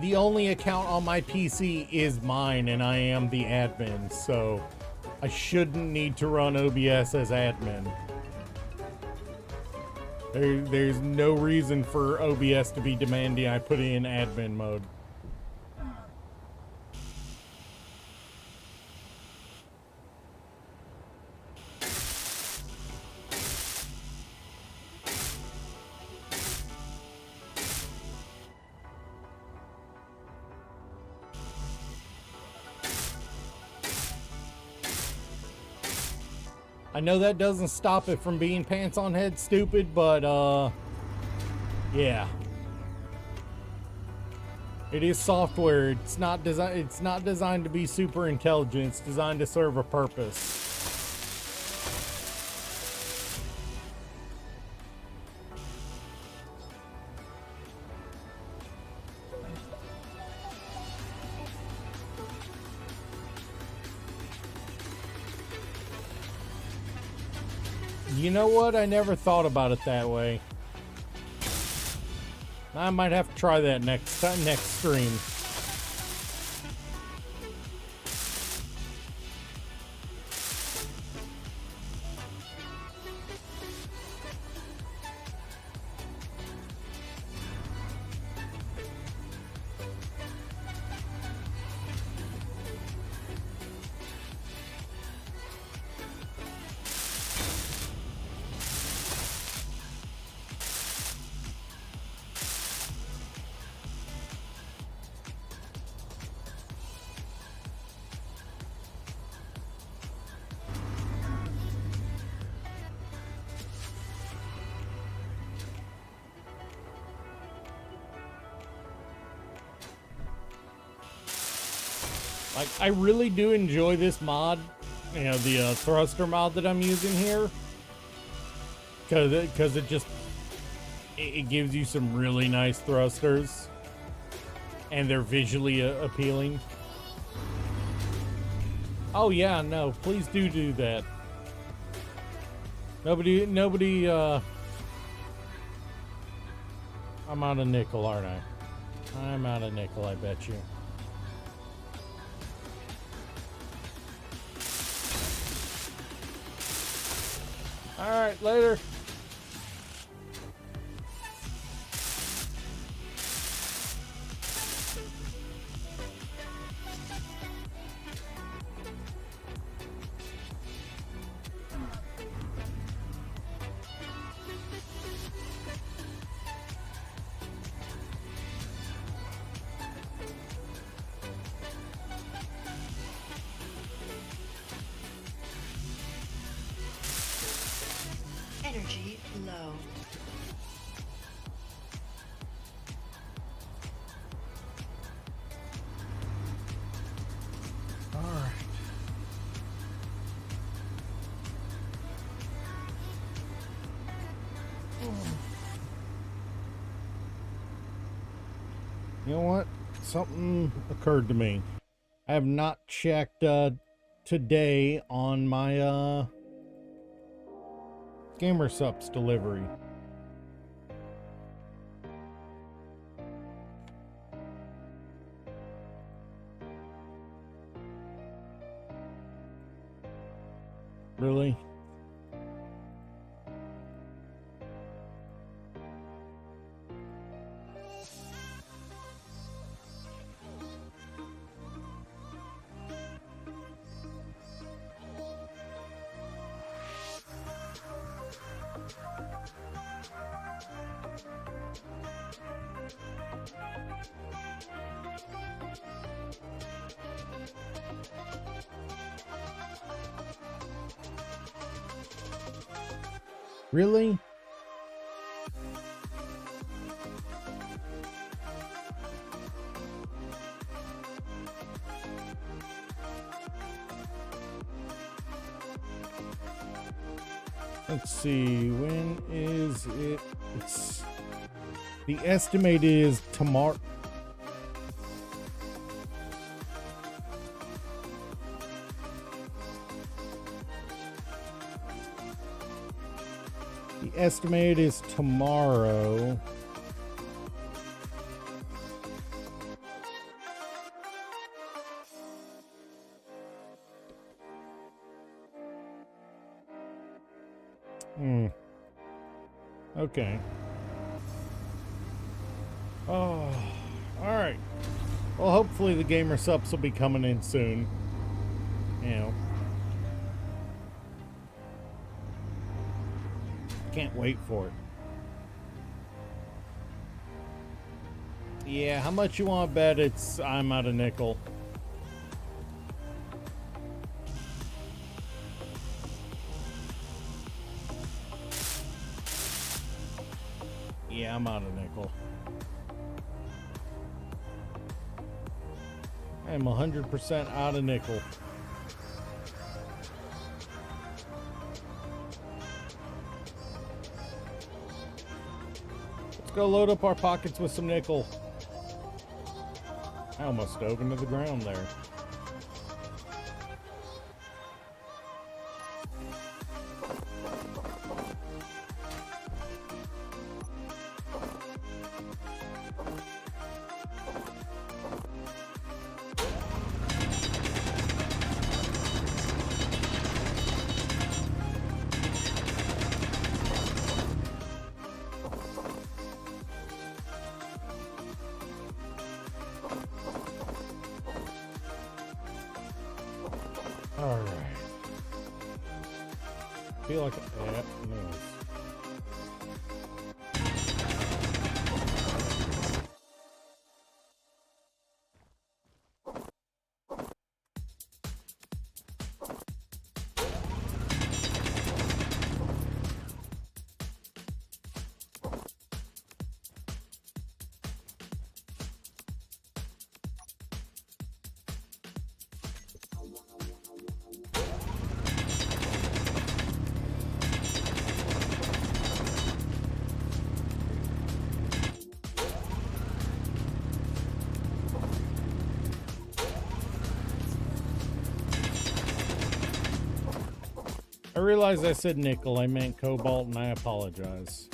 the only account on my PC is mine, and I am the admin, so I shouldn't need to run OBS as admin. There's no reason for OBS to be demanding I put it in admin mode. I know that doesn't stop it from being pants on head stupid, but yeah. It is software. It's not designed to be super intelligent. It's designed to serve a purpose. You know what? I never thought about it that way. I might have to try that next stream. Like, I really do enjoy this mod, the thruster mod that I'm using here, because it just it gives you some really nice thrusters, and they're visually appealing. Oh yeah, no, please do that. Nobody, I'm out of nickel, aren't I? I'm out of nickel, I bet you. Alright, later. Energy low. All right. You know what? Something occurred to me. I have not checked today on my GamerSupps delivery. Really? Really? Let's see, when is it? It's the estimate is tomorrow. The estimate is tomorrow. Okay. Oh, all right. Well, hopefully the GamerSupps will be coming in soon. You know. Can't wait for it. Yeah, how much you want to bet I'm out of nickel? Yeah, I'm out of nickel. I am 100% out of nickel. Let's go load up our pockets with some nickel. I almost dove into the ground there. All right. Feel like that moves. realized I said nickel. I meant cobalt, and I apologize.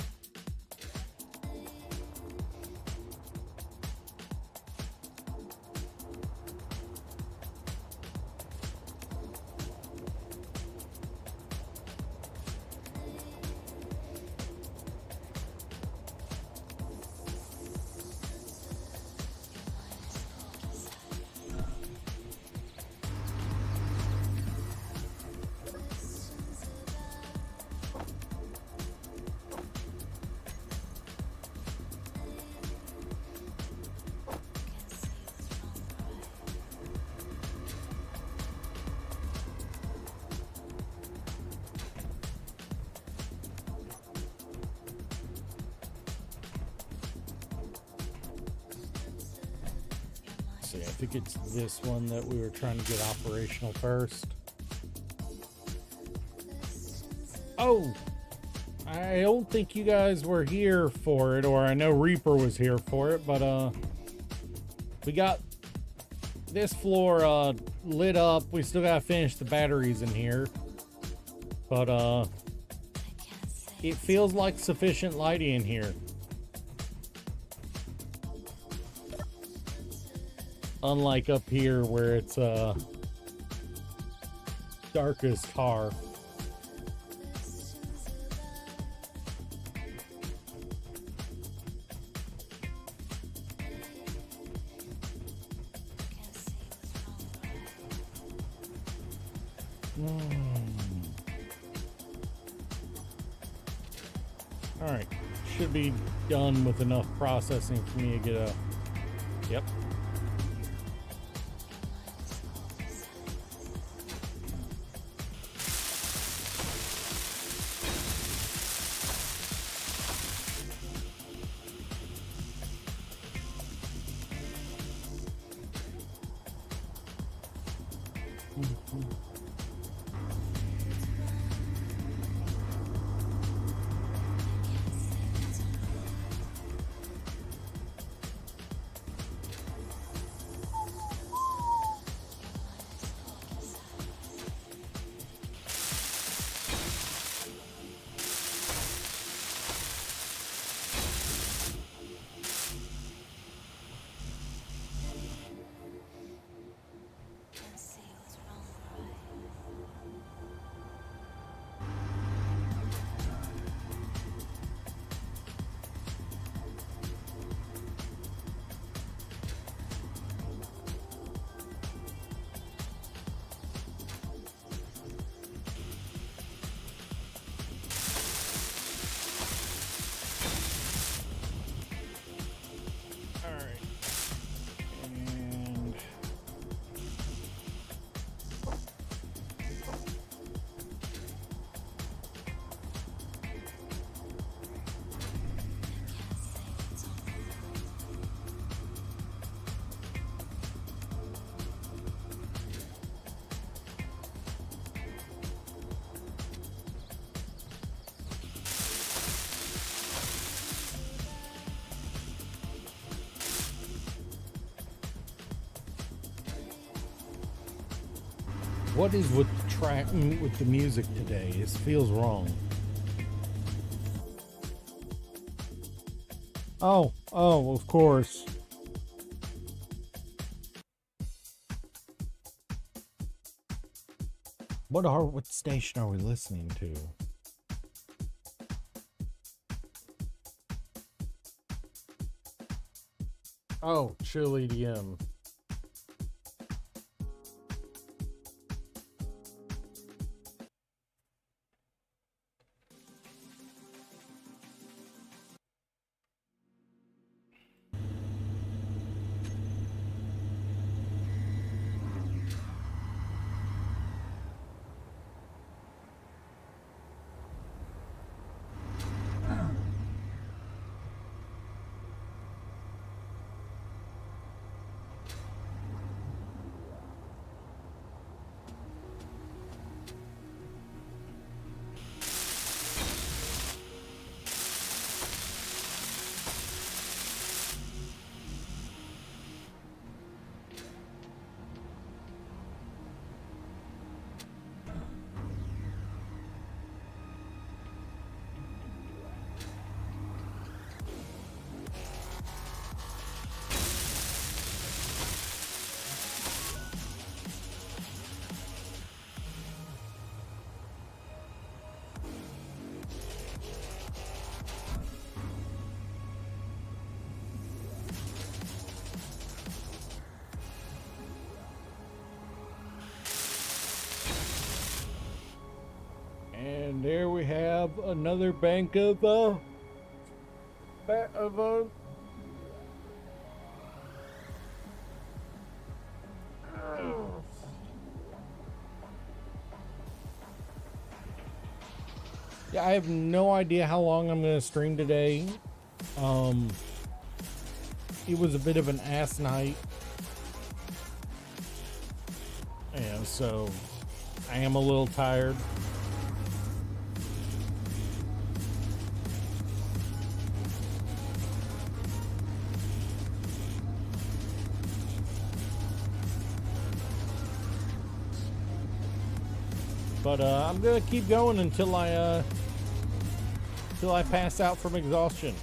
See, I think it's this one that we were trying to get operational first. Oh, I don't think you guys were here for it, or I know Reaper was here for it, but we got this floor lit up. We still gotta finish the batteries in here, but it feels like sufficient lighting in here. Unlike up here where it's dark as tar. Alright, should be done with enough processing for me to get a... Yep. What is with the track, with the music today? It feels wrong. Oh, of course. What station are we listening to? Oh, Chill EDM. And there we have another bank of yeah, I have no idea how long I'm gonna stream today. It was a bit of an ass night. And so I am a little tired. But I'm gonna keep going until I pass out from exhaustion.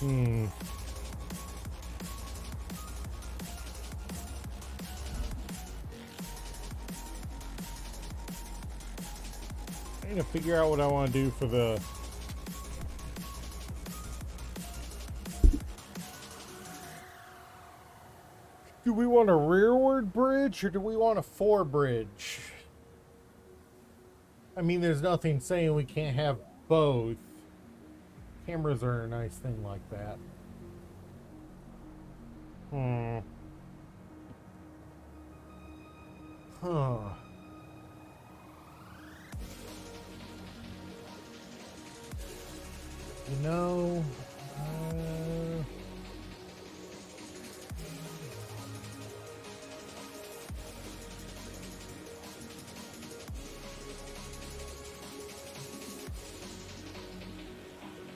I need to figure out what I want to do for the... Do we want a rearward bridge or do we want a fore bridge? I mean, there's nothing saying we can't have both. Cameras are a nice thing like that. Huh. You know,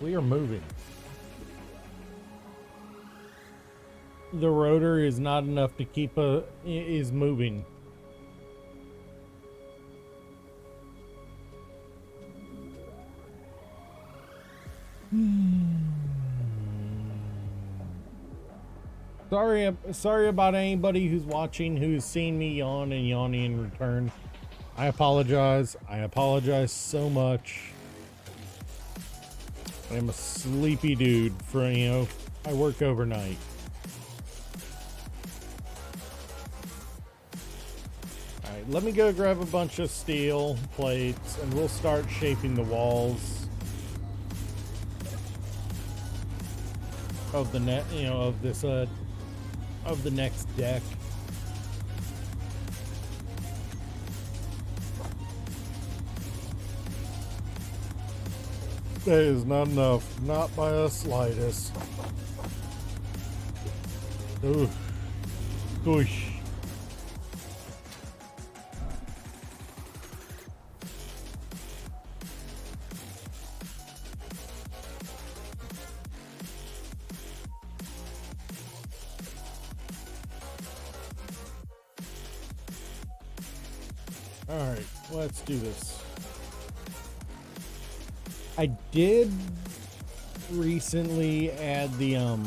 we are moving. The rotor is not enough to keep is moving. Sorry about anybody who's watching who's seen me yawn and yawning in return. I apologize. I apologize so much. I'm a sleepy dude for, you know, I work overnight. Alright, let me go grab a bunch of steel plates and we'll start shaping the walls of the net, you know, of this of the next deck. That is not enough, not by the slightest. Ooh. Oosh. Alright, let's do this. I did recently add the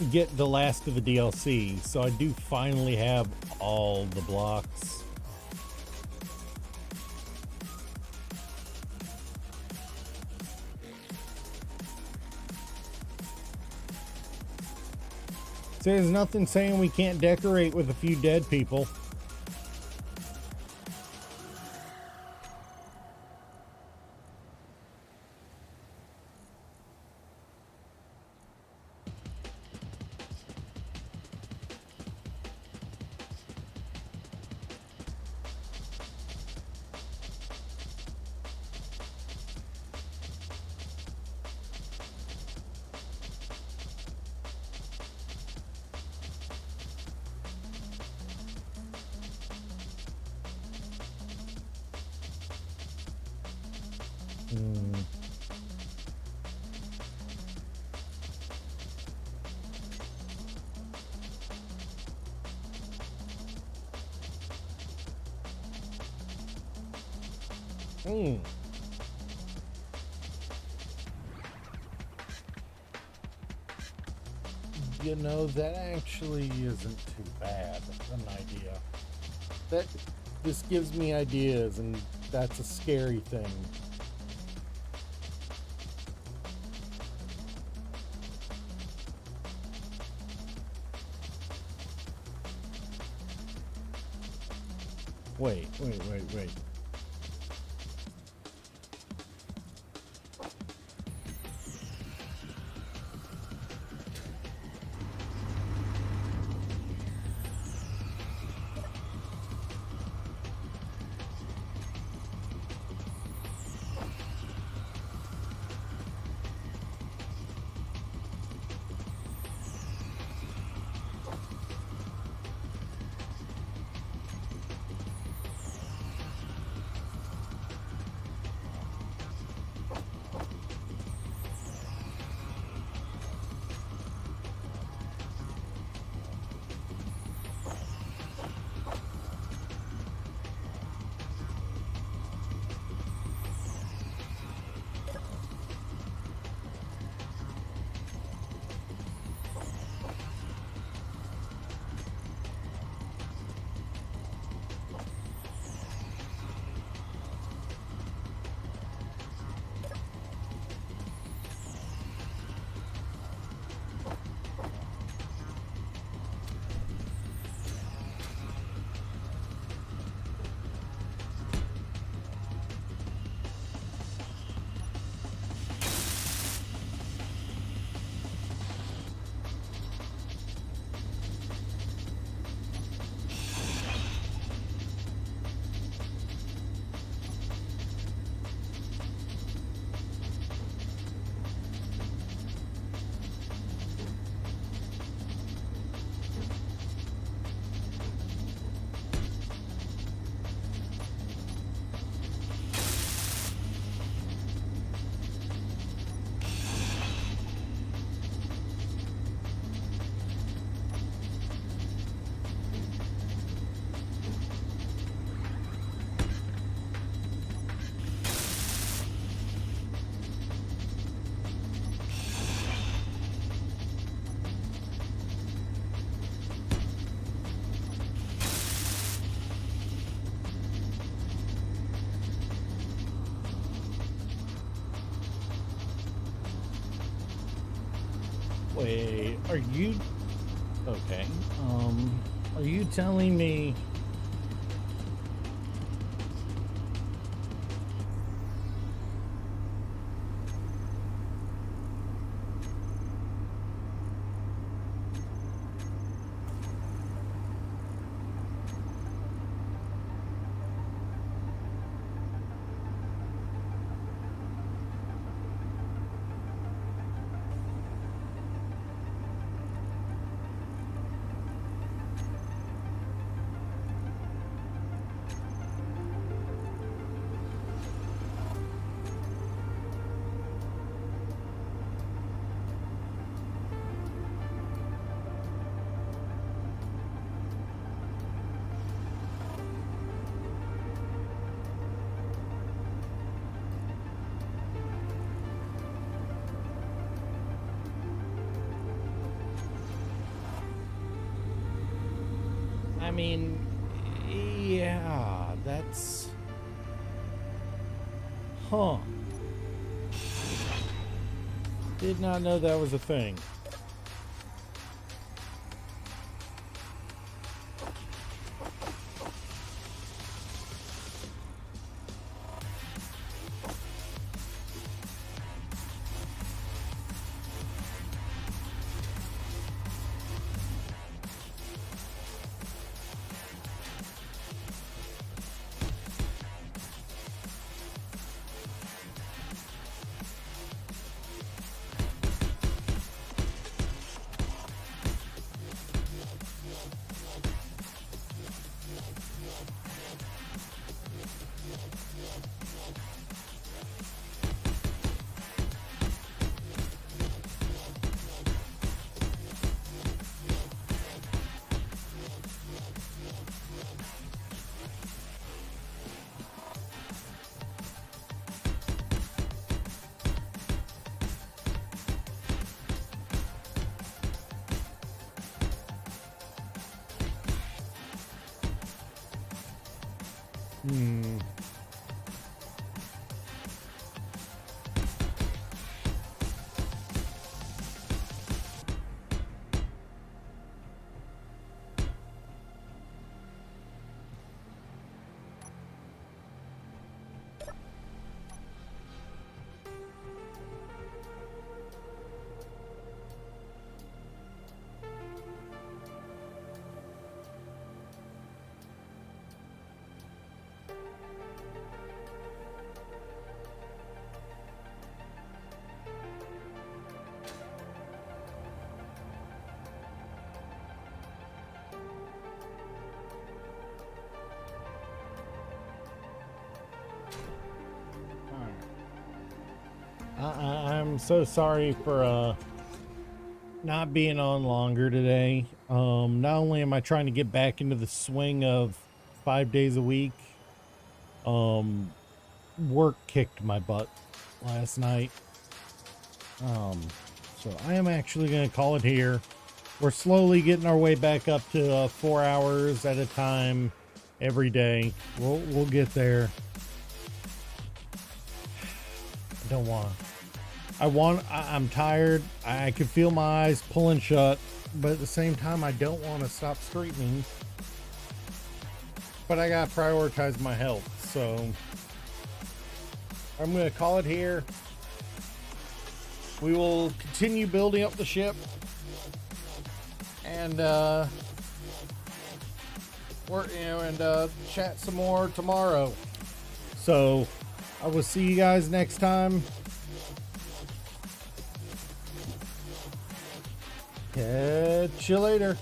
get the last of the DLC, so I do finally have all the blocks. So there's nothing saying we can't decorate with a few dead people. Hmm. You know, that actually isn't too bad an idea. That this gives me ideas, and that's a scary thing. Wait. Wait, are you okay? Are you telling me I mean, yeah, that's huh. Did not know that was a thing. Hmm. I'm so sorry for not being on longer today. Not only am I trying to get back into the swing of 5 days a week, work kicked my butt last night. So I am actually going to call it here. We're slowly getting our way back up to 4 hours at a time every day. We'll get there. I don't want to. I'm tired. I can feel my eyes pulling shut, but at the same time, I don't want to stop streaming. But I gotta prioritize my health, so I'm gonna call it here. We will continue building up the ship, and chat some more tomorrow. So I will see you guys next time. Catch you later.